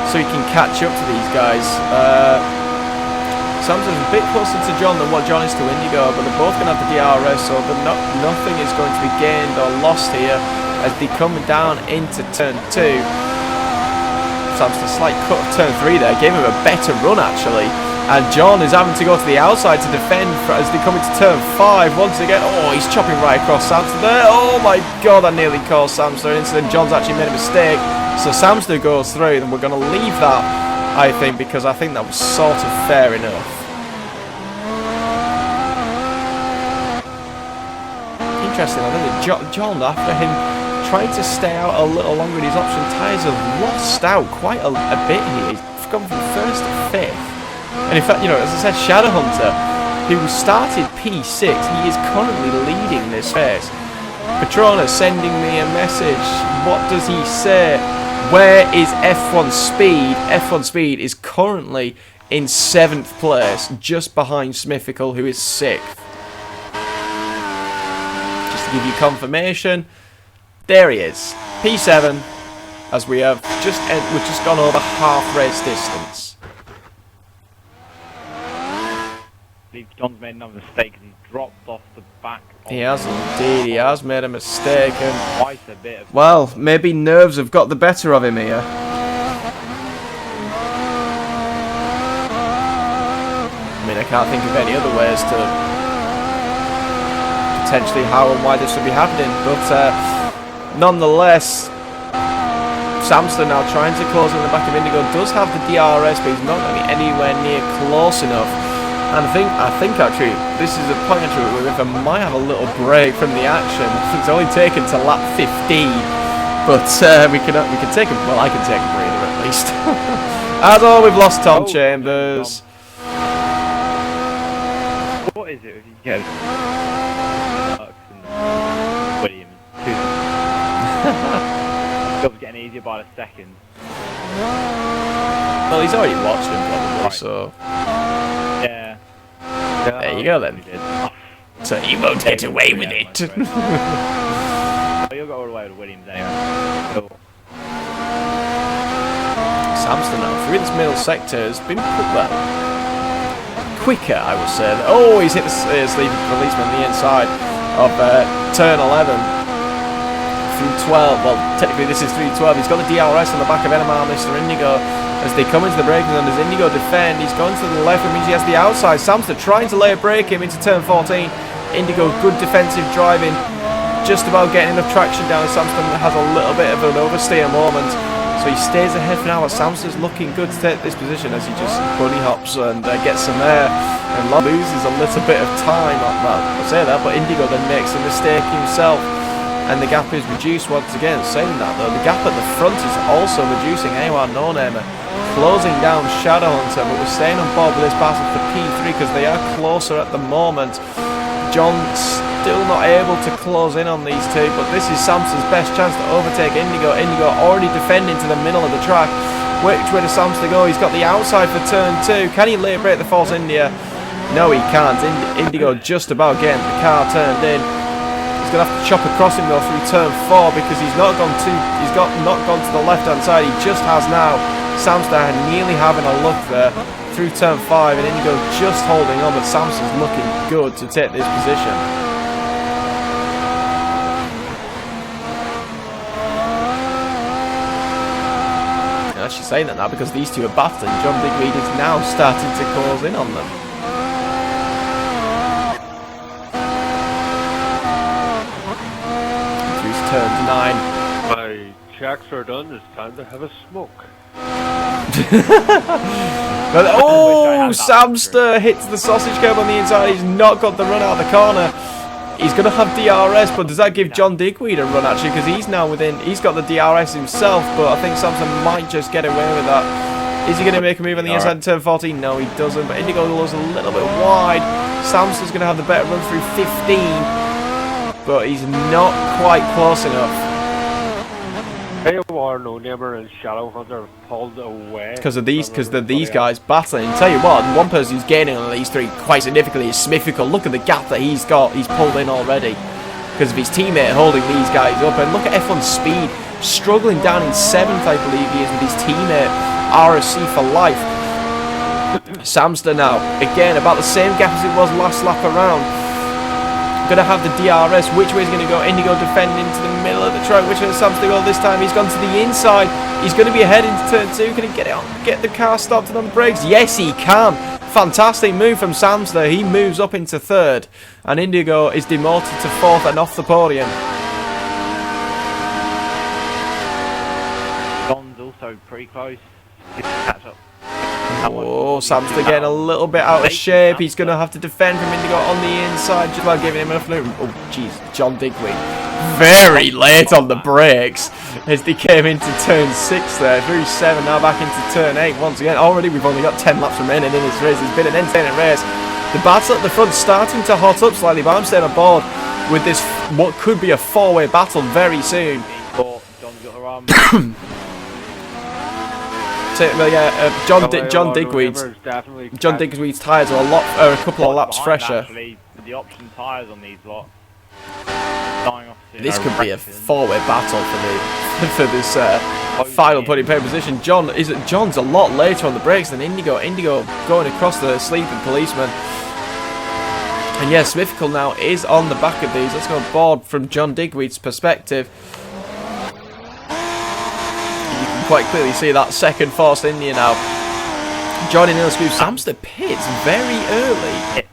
so he can catch up to these guys. Samster's a bit closer to John than what John is to Indigo, but they're both going to have the DRS, so nothing is going to be gained or lost here as they come down into turn 2. Samster slight cut of turn 3 there, gave him a better run actually, and John is having to go to the outside to defend as they come into turn 5 once again. Oh, he's chopping right across Samster there. Oh my god, that nearly caused Samster an incident. John's actually made a mistake, so Samster goes through, and we're going to leave that, I think, because I think that was sort of fair enough. Interesting, I know that John, after him trying to stay out a little longer in his option tyres, have lost out quite a bit here. He's gone from 1st to 5th. And in fact, you know, as I said, Shadowhunter, who started P6, he is currently leading this race. Patrona sending me a message. What does he say? Where is F1 Speed? F1 Speed is currently in 7th place, just behind Smithical, who is 6th. Just to give you confirmation, there he is, P7, as we have we've just gone over half race distance. I believe John's made another mistake because he dropped off the back. He has indeed, he has made a mistake, and quite a bit of well, maybe nerves have got the better of him here. I mean, I can't think of any other ways to potentially how and why this would be happening, but nonetheless, Samster now trying to close in the back of Indigo, does have the DRS, but he's not going to be anywhere near close enough. And I think actually, this is a point actually where we might have a little break from the action. It's only taken to lap 15, but we can take a, well, I can take a breather at least. As all, we've lost Tom Chambers. What is it if you get Williams? Job's getting easier by the second. Well, he's already watched him probably, right. So yeah. There you go then. So he won't get away with it. You'll go all the way with Williams anyway. Cool. Samster now through this middle sector has been quicker, I would say. Oh, he's hit the sleeve releasement on the inside of turn 11. Through 12, well, technically this is through 12. He's got the DRS on the back of NMR, Mr. Indigo. As they come into the braking zone, does Indigo defend? He's going to the left, which means he has the outside. Samster trying to lay a brake him into turn 14. Indigo, good defensive driving, just about getting enough traction down. Samster has a little bit of an oversteer moment. So he stays ahead for now, but Samster's looking good to take this position as he just bunny hops and gets some air and loses a little bit of time. Well, I say that, but Indigo then makes a mistake himself. And the gap is reduced once again. Saying that though, the gap at the front is also reducing. AWR No Namer closing down Shadowhunter, but we're staying on board with this battle for P3 because they are closer at the moment. John still not able to close in on these two, but this is Samster's best chance to overtake Indigo. Indigo already defending to the middle of the track. Which way does Samster go? He's got the outside for turn 2. Can he late break the Force India? No, he can't. Indigo just about getting the car turned in. He's going to have to chop across him though through turn 4 because he's not gone to the left hand side. He just has now. Samster nearly having a look there through turn 5, and Indigo just holding on, but Samster's looking good to take this position. I'm actually saying that now because these two are battling. John Digweed is now starting to close in on them. Turn 9. My checks are done. It's time to have a smoke. But, oh, Samster hits the sausage curb on the inside. He's not got the run out of the corner. He's going to have DRS, but does that give John Digweed a run actually? Because he's now within. He's got the DRS himself, but I think Samster might just get away with that. Is he going to make a move on the inside in turn 14? No, he doesn't. But Indigo goes a little bit wide. Samster's going to have the better run through 15. But he's not quite close enough. AWR No Namer and Shadowhunter pulled away. Because of these guys battling. And tell you what, one person who's gaining on these three quite significantly is Smithical. Look at the gap that he's got. He's pulled in already. Because of his teammate holding these guys up. And look at F1's speed. Struggling down in 7th, I believe he is, with his teammate. RSC for life. Samster now. Again, about the same gap as it was last lap around. Going to have the DRS. Which way is going to go? Indigo defending to the middle of the track. Which way does Samster go this time? He's gone to the inside. He's going to be ahead into turn 2. Can he get it on? Get the car stopped and on the brakes? Yes, he can. Fantastic move from Samster. He moves up into 3rd. And Indigo is demoted to 4th and off the podium. John's also pretty close. Good catch up. Oh, Samster getting a little bit out of shape. He's going to have to defend from Indigo on the inside just while giving him enough room. Oh, jeez. John Digweed very late on the brakes as they came into turn 6 there. Through 7, now back into turn 8 once again. Already we've only got 10 laps remaining in this race. It's been an entertaining race. The battle at the front starting to hot up slightly, but I'm staying on board with this, what could be a 4-way battle very soon. John's got a run. Well, yeah, John Digweed's tyres are a couple of laps fresher. Actually, with the option tyres on these lots. This could be a 4-way battle for this final podium position. John's a lot later on the brakes than Indigo. Indigo going across the sleeping policeman. And yeah, Smithical now is on the back of these. Let's go on board from John Digweed's perspective. Quite clearly see that second Force India now. Joining in the scoop. Samster pits very early.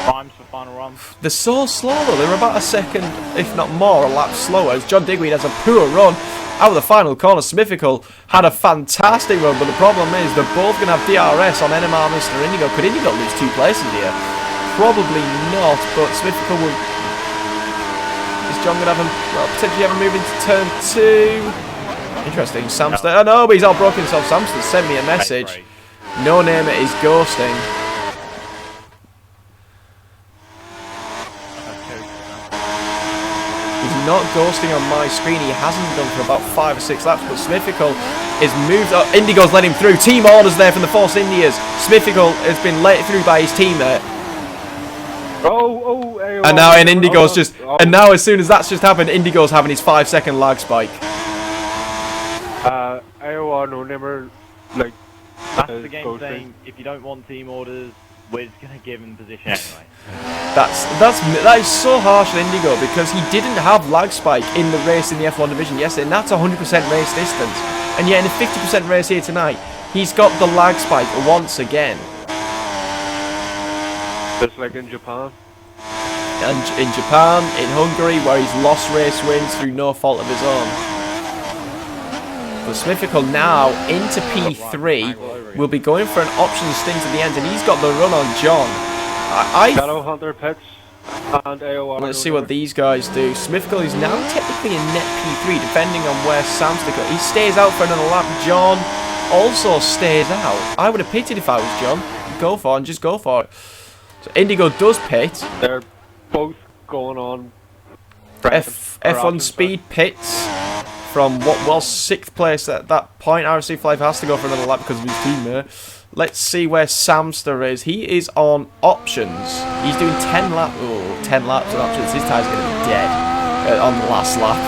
Primes for final run. They're so slow though. They're about a second, if not more, a lap slower. As John Digweed has a poor run out of the final corner. Smithical had a fantastic run, but the problem is they're both going to have DRS on NMR Mr. Indigo. Could Indigo lose 2 places here? Probably not, but Smithical will. Is John going to have potentially have a move into turn 2? Interesting, Samster. Oh no, but he's all broken himself. Samster sent me a message. No Namer is ghosting. He's not ghosting on my screen. He hasn't done for about 5 or 6 laps. But Smithical is moved up. Indigo's let him through. Team orders there from the Force Indias. Smithical has been let through by his teammate. And now in Indigo's just. And now as soon as that's just happened, Indigo's having his 5-second lag spike. AOR No Namer, like, that's the game saying if you don't want team orders, we're just gonna give him position anyway. That is so harsh on Indigo because he didn't have lag spike in the race in the F1 division yesterday, and that's 100% race distance. And yet in a 50% race here tonight, he's got the lag spike once again. Just like in Japan. And in Japan, in Hungary, where he's lost race wins through no fault of his own. But Smithical now into P3 will be going for an option stint at the end, and he's got the run on John. Shadow Hunter pits and AOR. Let's see what these guys do. Smithical is now technically in net P3, depending on where Samster goes. He stays out for another lap. John also stays out. I would have pitted if I was John. Go for it and just go for it. So Indigo does pit. They're both going on. F1 Speed pits from what was 6th place at that point. RFC Flight has to go for another lap because of his teammate. Let's see where Samster is. He is on options. He's doing 10 laps. Oh, 10 laps on options. His tire's going to be dead on the last lap.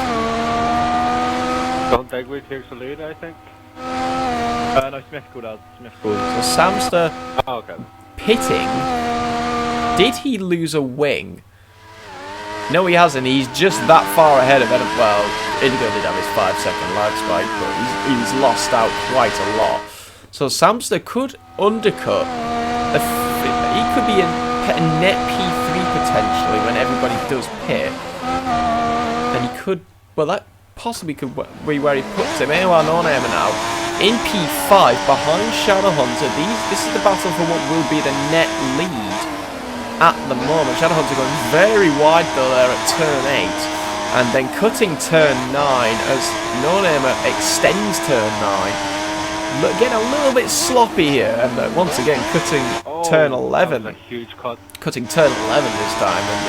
John Degway takes the lead, I think. No, Smithical does. So Samster pitting. Did he lose a wing? No, he hasn't. He's just that far ahead of Adam. Well, Indigo did have his 5-second lag spike, but he's lost out quite a lot. So Samster could undercut. He could be a net P3 potentially when everybody does pit. And he could, well, that possibly could be where he puts him. Anyone on him now. In P5, behind Shadow Hunter, this is the battle for what will be the net lead at the moment. Shadow Hunter going very wide though there at turn 8. And then cutting turn 9 as No-Namer extends turn 9. Getting a little bit sloppy here, and once again cutting turn 11. That was a huge cut. Cutting turn 11 this time, and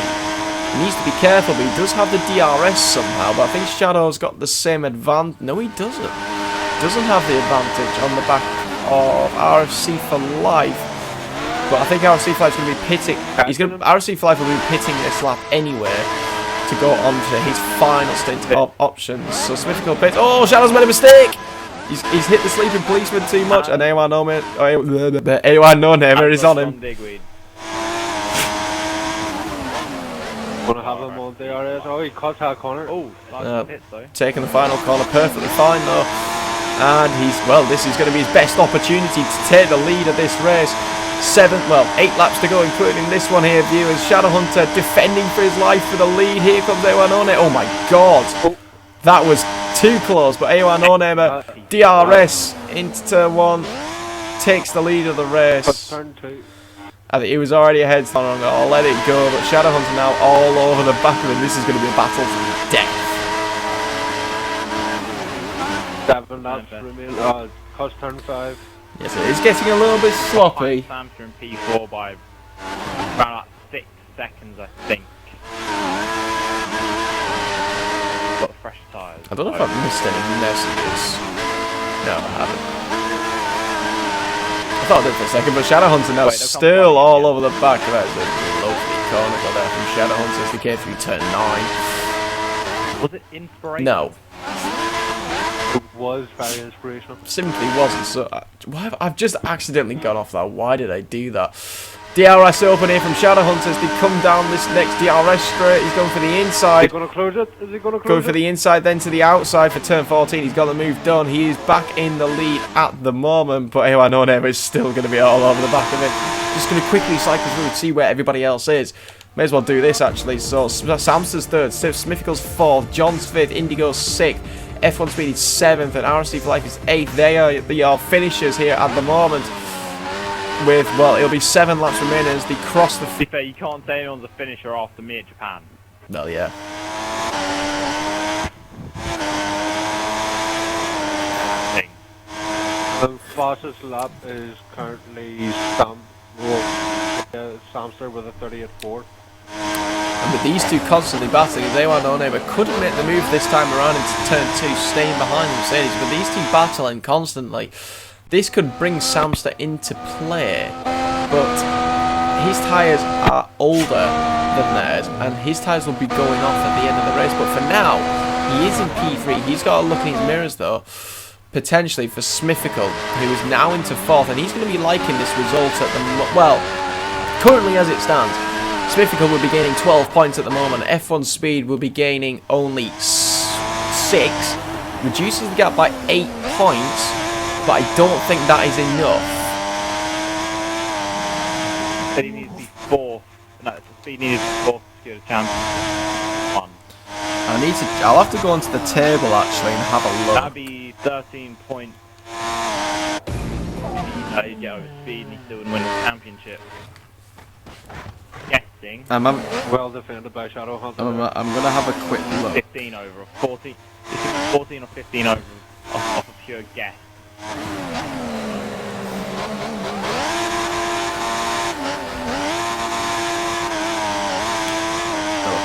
he needs to be careful, but he does have the DRS somehow, but I think Shadow's got the same advantage. No, he doesn't. Doesn't have the advantage on the back of RFC for Life. But I think RFC for Life's going to be pitting. RFC for Life will be pitting this lap anyway to go on to his final stint of options. So Smithical pits. Oh, Shadow's made a mistake! He's hit the sleeping policeman too much, and A1 No-Namer is on him. Gonna have him on DRS. Oh, he cuts that corner. Oh, nice hits though. Taking the final corner perfectly fine though. And this is going to be his best opportunity to take the lead of this race. 8 laps to go, including this one here, viewers. Shadow Hunter defending for his life for the lead. Here comes A1 No-Namer. Oh my god. That was too close, but A1 No-Namer DRS into turn 1, takes the lead of the race. Turn 2. I think he was already ahead, so I'll let it go, but Shadow Hunter now all over the back of him. This is going to be a battle to the death. 7 laps remain. Cuts turn 5. Yes, it is getting a little bit sloppy. Samster in P4 by around 6 seconds, I think. Got fresh tyres. I don't know if I've missed any messages. No, I haven't. I thought I did for a second, but Shadow Hunter now still all over the back. That's a lovely corner got there from Shadow Hunter as they came through turn 9. Was it inspirational? No. It was very inspirational. Simply wasn't. So I've just accidentally gone off that. Why did I do that? DRS open here from Shadow Hunter as they come down this next DRS straight. He's going for the inside. Is he going to close it? Is he going to close it? Going for the inside, then to the outside for turn 14. He's got the move done. He is back in the lead at the moment, but A1 No-Namer is still going to be all over the back of it. Just going to quickly cycle through and see where everybody else is. May as well do this actually. So Samster's 3rd, Smithical's 4th, John's 5th, Indigo's 6th. F1 Speed is 7th and RSC for Life is 8th. They are the finishers here at the moment. With, it'll be 7 laps remaining as they cross the... To be fair, you can't say anyone's a finisher after me at Japan. Well, yeah. The fastest lap is currently Samster with a 30.4. And with these two constantly battling, as A1 No-Namer couldn't make the move this time around into turn 2, staying behind the Mercedes, but these two battling constantly. This could bring Samster into play, but his tyres are older than theirs, and his tyres will be going off at the end of the race. But for now, he is in P3. He's got to look in his mirrors, though, potentially for Smithical, who is now into 4th, and he's going to be liking this result at the currently as it stands. Smithical will be gaining 12 points at the moment. F1 Speed will be gaining only 6, reduces the gap by 8 points. But I don't think that is enough. He needs to be 4th. No, Speed needed to be 4th to secure the chance. 1. And I'll have to go onto the table actually and have a look. That'd be 13 points. You get over speed and he still wouldn't win the championship. Guessing. Well defended by Shadow Hunter. I'm gonna have a quick look. 15 over or 40. This is 14 or 15 over off a pure guess.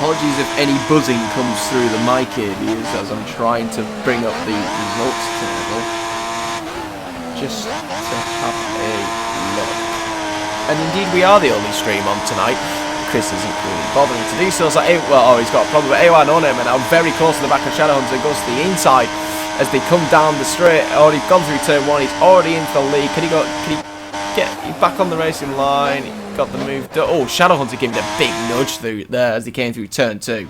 Apologies if any buzzing comes through the mic ears as I'm trying to bring up the results table. Just to have a look. And indeed we are the only stream on tonight. Chris isn't really bothering to do so. So he's got a problem with AY on him and now very close to the back of Shadowhunter, goes to the inside as they come down the straight. Already gone through turn 1, he's already into the lead. Can he get back on the racing line? Got the move. Oh, Shadowhunter gave him a big nudge through there as he came through turn 2.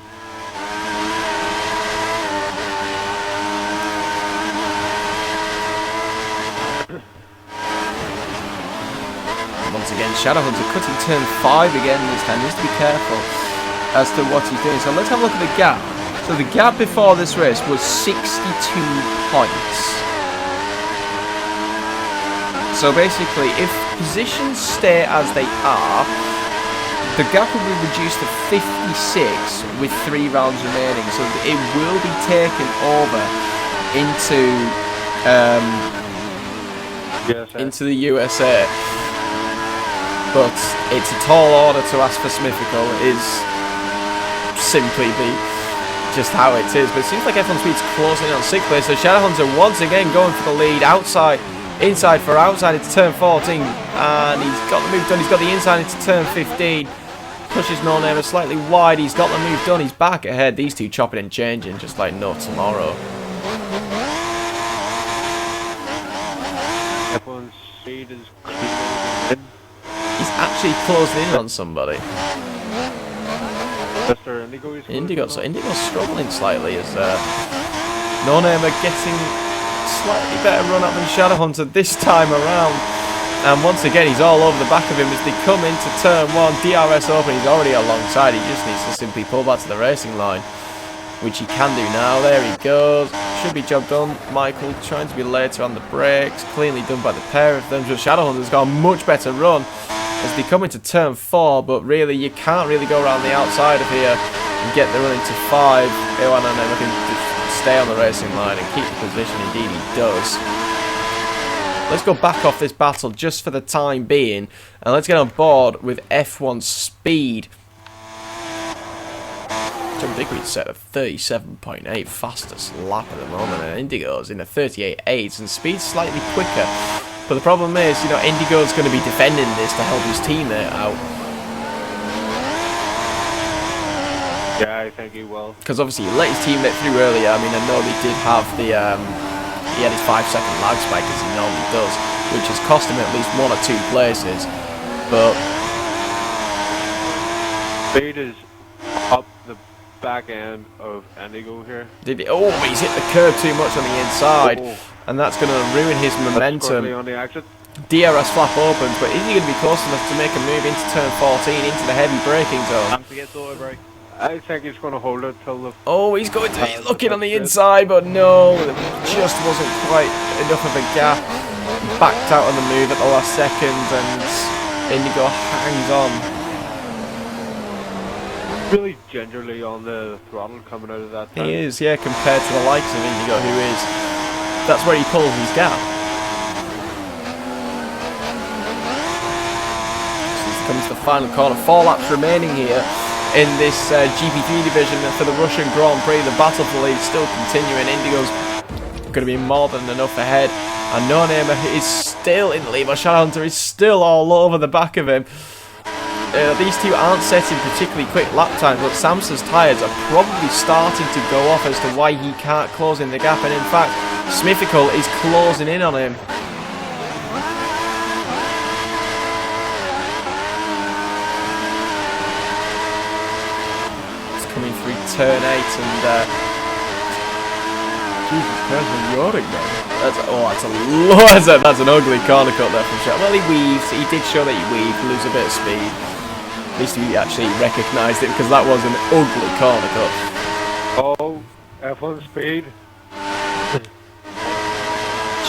Once again, Shadowhunter cutting turn 5 again this time. Needs to be careful as to what he's doing. So let's have a look at the gap. So the gap before this race was 62 points. So basically, if positions stay as they are, the gap will be reduced to 56 with 3 rounds remaining. So it will be taken over into the USA. But it's a tall order to ask for Smithical. It is simply just how it is. But it seems like F1 Speed's closing in on 6th place. So Shadowhunter once again going for the lead outside. Inside for outside into turn 14, and he's got the move done. He's got the inside into turn 15. Pushes No Name slightly wide. He's got the move done. He's back ahead. These two chopping and changing just like no tomorrow. F1 Speed is clean. He's actually closing in on somebody. Mr. Indigo is Indigo. So Indigo's struggling slightly as No Name are getting slightly better run up than Shadowhunter this time around, and once again he's all over the back of him as they come into turn 1. DRS open, he's already alongside. He just needs to simply pull back to the racing line, which he can do now. There he goes, should be job done. Michael trying to be later on the brakes, cleanly done by the pair of them. Just Shadowhunter's got a much better run as they come into turn 4, but really you can't really go around the outside of here and get the run into 5. I can stay on the racing line and keep the position. Indeed he does. Let's go back off this battle just for the time being and let's get on board with F1 Speed. John Digweed's set a 37.8 fastest lap at the moment, and Indigo's in a 38.8 and Speed's slightly quicker. But the problem is, Indigo's going to be defending this to help his teammate out. Yeah, I think he will. Because obviously he let his teammate through earlier. I mean, I know he did have the, he had his 5-second lag spike as he normally does, which has cost him at least 1 or 2 places. But Speed is up the back end of Indigo here. He's hit the curb too much on the inside, and that's going to ruin his momentum. On the exit. DRS flap opens, but is he going to be close enough to make a move into turn 14, into the heavy braking zone? Time to get auto brake. I think he's going to hold it till the... He's looking on the inside, but no, it just wasn't quite enough of a gap. Backed out on the move at the last second, and Indigo hangs on. Really gingerly on the throttle coming out of that time. He is, yeah, compared to the likes of Indigo, who is... That's where he pulls his gap. So comes the final corner. 4 laps remaining here in this GP3 division for the Russian Grand Prix. The battle for the lead still continuing. Indigo's going to be more than enough ahead, and No Name is still in the lead, but Shadowhunter is still all over the back of him. These two aren't setting particularly quick lap times, but Samson's tyres are probably starting to go off as to why he can't close in the gap, and in fact Smithical is closing in on him. Coming through turn 8 and Jesus Christ, I'm yawning now. That's an ugly corner cut there from Shot. Well, he weaved. He did show that he weaved, lose a bit of speed. At least he actually recognised it, because that was an ugly corner cut. Oh, F1 speed.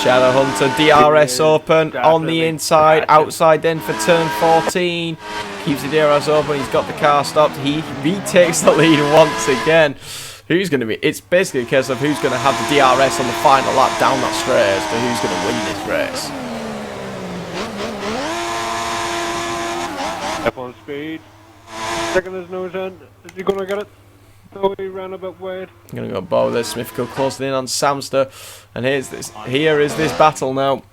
Shadow Hunter, DRS open on the Definitely inside, catching. outside then for turn 14. Keeps the DRS open, he's got the car stopped. He retakes the lead once again. Who's going to be? It's basically a case of who's going to have the DRS on the final lap down that straight as to who's going to win this race. F1 speed. Sticking his nose in. Is he going to get it? No, he ran a bit wide. I'm going to go bow there. Smithfield closing in on Samster. And here is this battle now.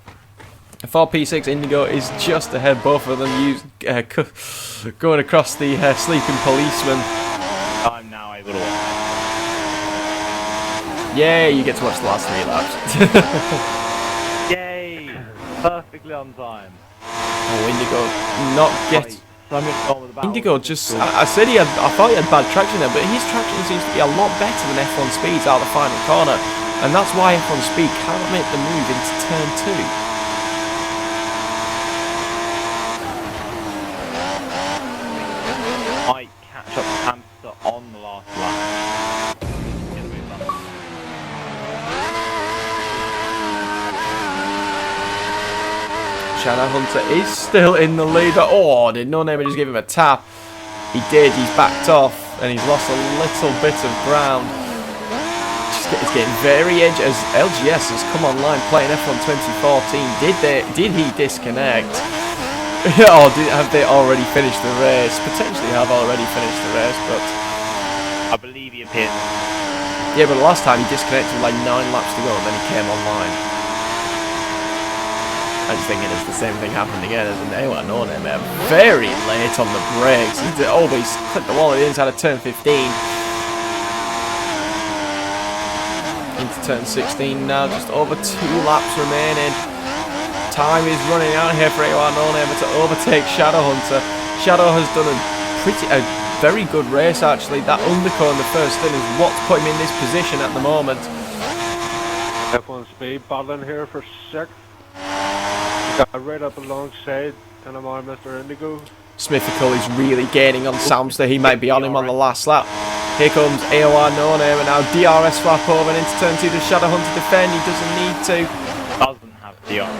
4P6 Indigo is just ahead. Both of them going across the sleeping policeman. I'm now able to watch. Yeah, you get to watch the last 3 laps. Yay! Perfectly on time. Oh, Indigo not get. So I'm going to go on with the battle. Indigo just. I said I thought he had bad traction there, but his traction seems to be a lot better than F1 Speed's out of the final corner. And that's why F1 Speed can't make the move into turn 2. Might catch up with Hamster on the last lap. Get the move done. Shadow Hunter is still in the lead. Oh, did No Name just give him a tap? He did. He's backed off and he's lost a little bit of ground. It's getting very edgy as LGS has come online playing F1 2014. Did he disconnect? Or have they already finished the race? Potentially have already finished the race, but I believe he appeared. yeah, but last time he disconnected with like 9 laps to go and then he came online. I'm just thinking it's the same thing happened again as an A1 No Name. Very late on the brakes. He always clipped the wall at the inside of turn 15. Into turn 16 now, just over 2 laps remaining. Time is running out here for A1 No Name to overtake Shadow Hunter. Shadow has done a very good race actually. That undercut in the first stint is what's put him in this position at the moment. F1 speed battling here for 6th. He got right up alongside and I'm on Mr. Indigo. Smithical is really gaining on Samster. He might be on him on the last lap. Here comes AOR No Name and now DRS flap over and into turn 2. Does Shadow Hunter defend? He doesn't need to. Doesn't have DRS.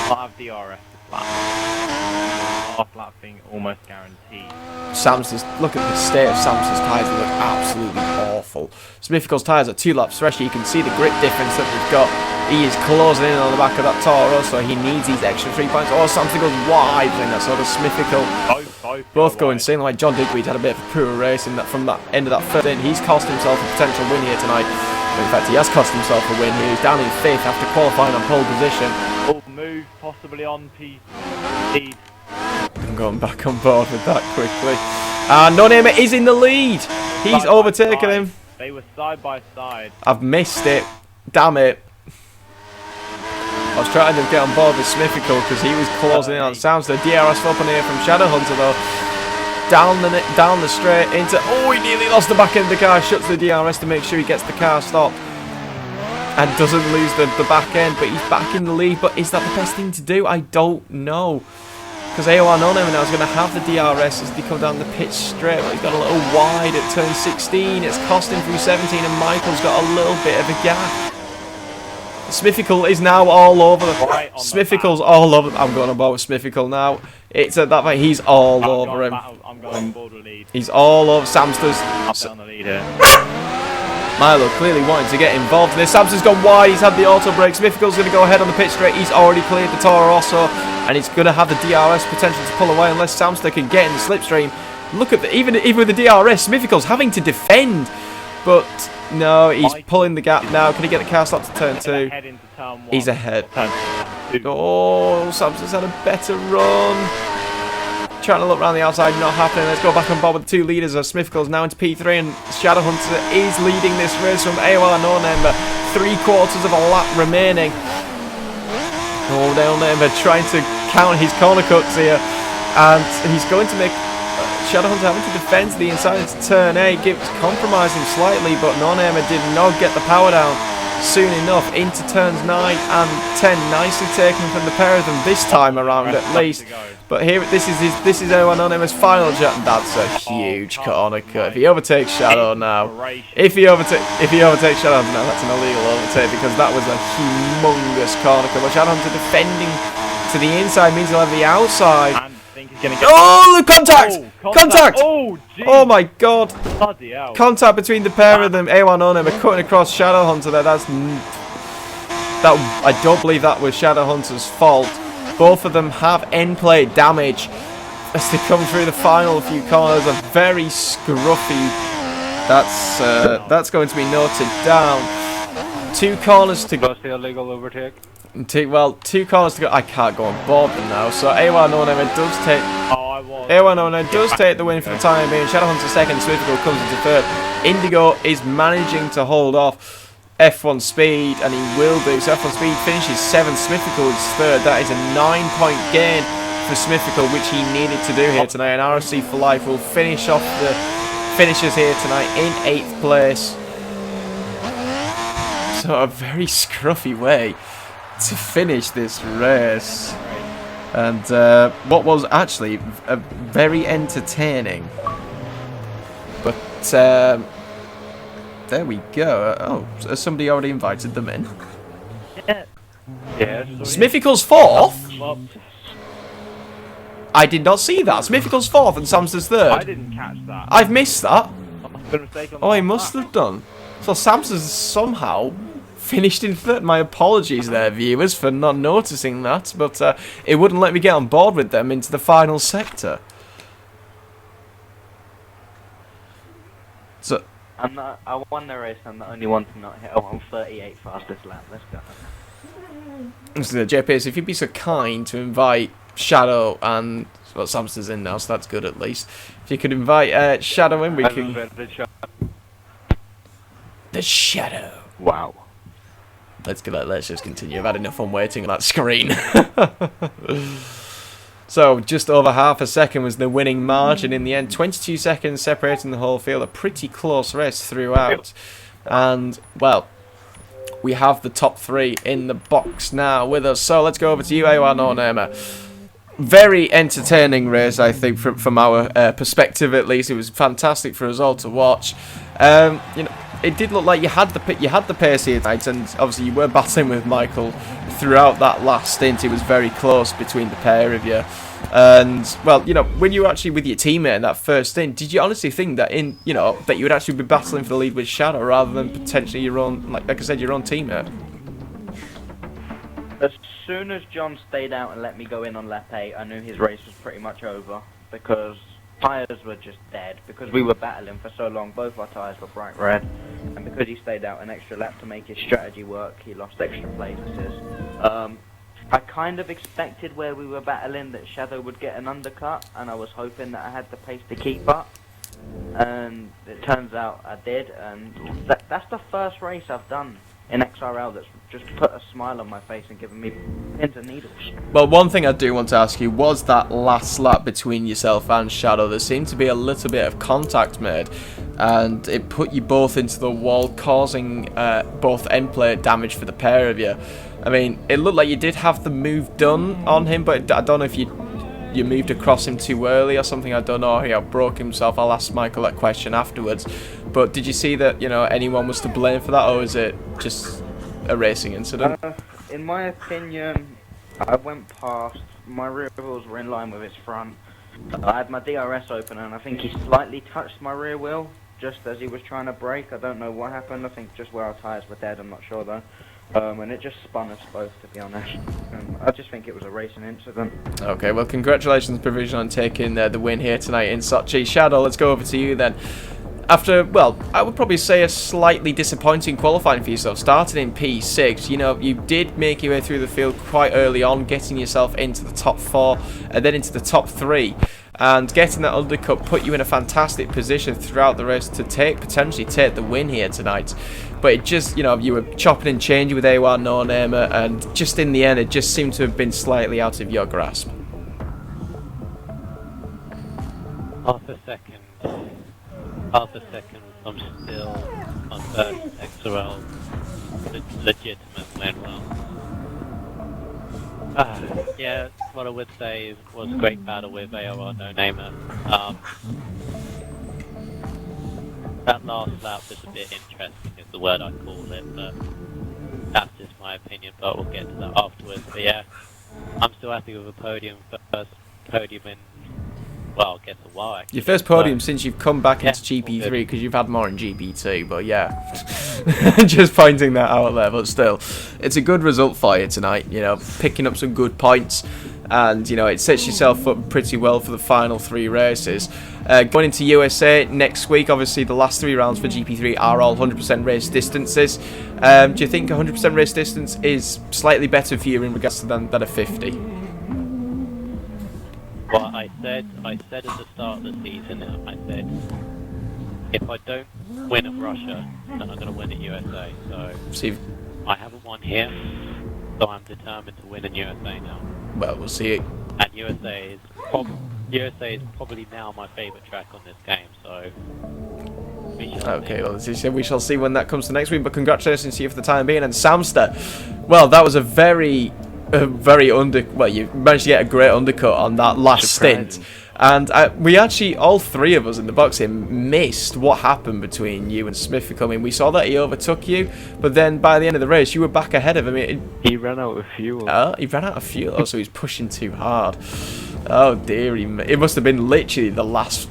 Not have DRS this lap. Last lap being almost guaranteed. Samster's, look at the state of Samster's tyres. They look absolutely awful. Smithical's tyres are 2 laps fresher. You can see the grip difference that they've got. He is closing in on the back of that Toro, so he needs these extra 3 points. Oh, Samster goes wide in that sort of Smithical. Both go insane. Like John Digweed had a bit of a poor race in that from that end of that first end. He's cost himself a potential win here tonight. In fact, he has cost himself a win here. He's down in 5th after qualifying on pole position. Oh, move possibly on P. I'm going back on board with that quickly. No Name is in the lead. He's overtaken him. They were side by side. I've missed it. Damn it. I was trying to get on board with Smithical because he was closing in on Samster. DRS up in here from Shadow Hunter though. Down the straight into. Oh, he nearly lost the back end of the car. Shuts the DRS to make sure he gets the car stopped. And doesn't lose the back end, but he's back in the lead. But is that the best thing to do? I don't know. Because AOR No Name now is going to have the DRS as they come down the pitch straight. But he's got a little wide at turn 16. It's cost him through 17 and Michael's got a little bit of a gap. Smithical is now all over the... Right Smithical's all over... I'm going about with Smithical now. It's at that point. He's all over him. I'm going board with lead. He's all over Samster's... I'm on the lead here. Milo clearly wanting to get involved in this. Samster's gone wide. He's had the auto brake. Smithical's going to go ahead on the pit straight. He's already cleared the Toro Rosso. And he's going to have the DRS potential to pull away unless Samster can get in the slipstream. Look at the... Even with the DRS, Smithical's having to defend. But... No, he's pulling the gap now. Can he get the car stopped to turn 2? He's ahead. Oh, Samson's had a better run. Trying to look around the outside, not happening. Let's go back on board with the 2 leaders. Smithical's now into P3 and Shadow Hunter is leading this race from AOR No Name. 3/4 of a lap remaining. Oh, No Name trying to count his corner cuts here. And he's going to make... Shadow Hunter having to defend the inside into turn 8, compromising slightly, but No Name did not get the power down. soon enough into turns 9 and 10. Nicely taken from the pair of them this time around at least. But here, this is Anonymous' final jump, and that's a huge corner cut. If he overtakes Shadow now, if he overtakes Shadow now, that's an illegal overtake because that was a humongous corner cut. But Shadow Hunter defending to the inside means he'll have the outside. Oh, the contact! Contact! Oh my god! Contact between the pair of them. A1 Onema cutting across Shadow Hunter there. I don't believe that was Shadow Hunter's fault. Both of them have end plate damage as they come through the final few corners. A very scruffy. That's going to be noted down. 2 corners to go. That's the illegal overtake. Well, 2 corners to go. I can't go on board them now. So A1 Onema does take. A1 Onema does take the win for the time being. Shadow Hunter second. Swiftical comes into third. Indigo is managing to hold off F1 Speed, and he will do. So F1 Speed finishes 7th, Smithical is 3rd. That is a 9-point gain for Smithical, which he needed to do here tonight. And RSC for Life will finish off the finishers here tonight in 8th place. So a very scruffy way to finish this race. And what was actually a very entertaining. But there we go. Oh, has somebody already invited them in? Yeah. Smithical's 4th? I did not see that. Smithical's 4th and Samson's 3rd. I didn't catch that. I've missed that. Oh, he I must have done. So Samson's somehow finished in 3rd. My apologies there, viewers, for not noticing that. But it wouldn't let me get on board with them into the final sector. So... I won the race. I'm the only one to not hit a 1:38 fastest lap. Let's go. So, JPS, if you'd be so kind to invite Shadow and... Well, Samson's in now, so that's good at least. If you could invite Shadow in, we can... The Shadow. Wow. Let's just continue. I've had enough fun waiting on that screen. So, just over half a second was the winning margin in the end. 22 seconds separating the whole field. A pretty close race throughout. And, well, we have the top 3 in the box now with us. So, let's go over to you, A1 Onema. Very entertaining race, I think, from our perspective at least. It was fantastic for us all to watch. You know, it did look like you had the pace here tonight, and obviously you were battling with Michael throughout that last stint. It was very close between the pair of you. And, well, you know, when you were actually with your teammate in that first stint, did you honestly think that that you would actually be battling for the lead with Shadow rather than potentially your own, like I said, your own teammate? As soon as John stayed out and let me go in on lap 8, I knew his race was pretty much over because tyres were just dead. Because we were battling for so long, both our tyres were bright red, and because he stayed out an extra lap to make his strategy work, he lost extra places. I kind of expected where we were battling that Shadow would get an undercut, and I was hoping that I had the pace to keep up. And it turns out I did, and that's the first race I've done in XRL that's just put a smile on my face and given me pins and needles. Well, one thing I do want to ask you was that last lap between yourself and Shadow. There seemed to be a little bit of contact made, and it put you both into the wall, causing both end plate damage for the pair of you. I mean, it looked like you did have the move done on him, but I don't know if you moved across him too early or something. I don't know. He broke himself. I'll ask Michael that question afterwards. But did you see that, anyone was to blame for that, or is it just a racing incident? In my opinion, I went past. My rear wheels were in line with his front. I had my DRS open, and I think he slightly touched my rear wheel just as he was trying to brake. I don't know what happened. I think just where our tyres were dead. I'm not sure though. And it just spun us both, to be honest. I just think it was a racing incident. Okay, well, congratulations, Provision, on taking the win here tonight in Sochi. Shadow, let's go over to you then. After, well, I would probably say a slightly disappointing qualifying for yourself, starting in P6, you did make your way through the field quite early on, getting yourself into the top 4 and then into the top 3. And getting that undercut put you in a fantastic position throughout the race to potentially take the win here tonight. But it just, you were chopping and changing with A1 No Name, and just in the end, it just seemed to have been slightly out of your grasp. Half a second, I'm still on first XRL legitimate win. Well, yeah, what I would say was a great battle with ARR No Namer. That last lap was a bit interesting, is the word I'd call it, but that's just my opinion, but we'll get to that afterwards. But yeah, I'm still happy with a podium, first podium in, well, I guess a while actually. Your first podium since you've come back Yeah, into GP3, all good. because you've had more in GP2, but yeah. Just pointing that out there, but still, it's a good result for you tonight, you know, picking up some good points, and, you know, it sets yourself up pretty well for the final 3 races. Going into USA next week, obviously the last 3 rounds for GP3 are all 100% race distances. Do you think 100% race distance is slightly better for you in regards to than a 50? Well, I said at the start of the season, I said, if I don't win at Russia, then I'm going to win at USA. So See, I haven't won here, so I'm determined to win in USA now. well, we'll see. And USA is probably now my favourite track on this game. So we shall Okay, see. well, as you said, we shall see when that comes to next week, but congratulations to you for the time being. And Samster, well, that was a very well, you managed to get a great undercut on that last stint. And we actually, all 3 of us in the box here, missed what happened between you and Smith coming. We saw that he overtook you, but then by the end of the race, you were back ahead of him. He ran out of fuel. He ran out of fuel, so he was pushing too hard. Oh dear, it must have been literally the last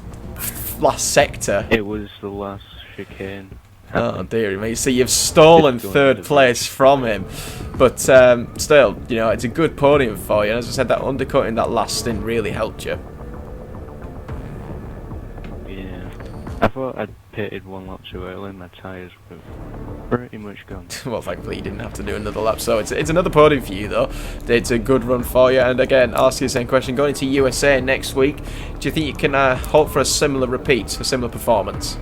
sector. It was the last chicane. Oh dear me. So you've stolen Just going 3rd to the place from him. But still, you know, it's a good podium for you. And as I said, that undercut in that last stint really helped you. Yeah. I thought I'd pitted 1 lap too early and my tyres were pretty much gone. Well, thankfully you didn't have to do another lap. So it's another podium for you, though. It's a good run for you. And again, I'll ask you the same question. Going into USA next week, do you think you can hope for a similar repeat, a similar performance?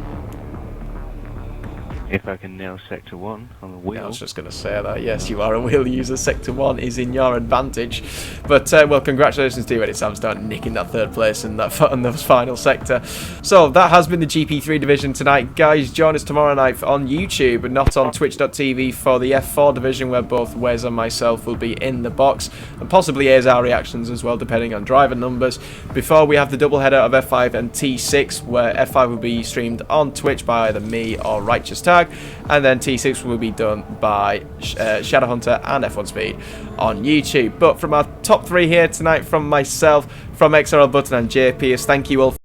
If I can nail sector 1 on the wheel. I was just going to say that. Yes, you are a wheel user. Sector 1 is in your advantage. But, well, congratulations to you, Eddie Samstone, nicking that 3rd place in that on the final sector. So, that has been the GP3 division tonight. Guys, join us tomorrow night on YouTube and not on twitch.tv for the F4 division, where both Wes and myself will be in the box. And possibly airs our reactions as well, depending on driver numbers. Before we have the double header of F5 and T6, where F5 will be streamed on Twitch by either me or Righteous Tag. And then T6 will be done by Shadowhunter and F1 Speed on YouTube. But from our top 3 here tonight, from myself, from XRL Button and JP, thank you all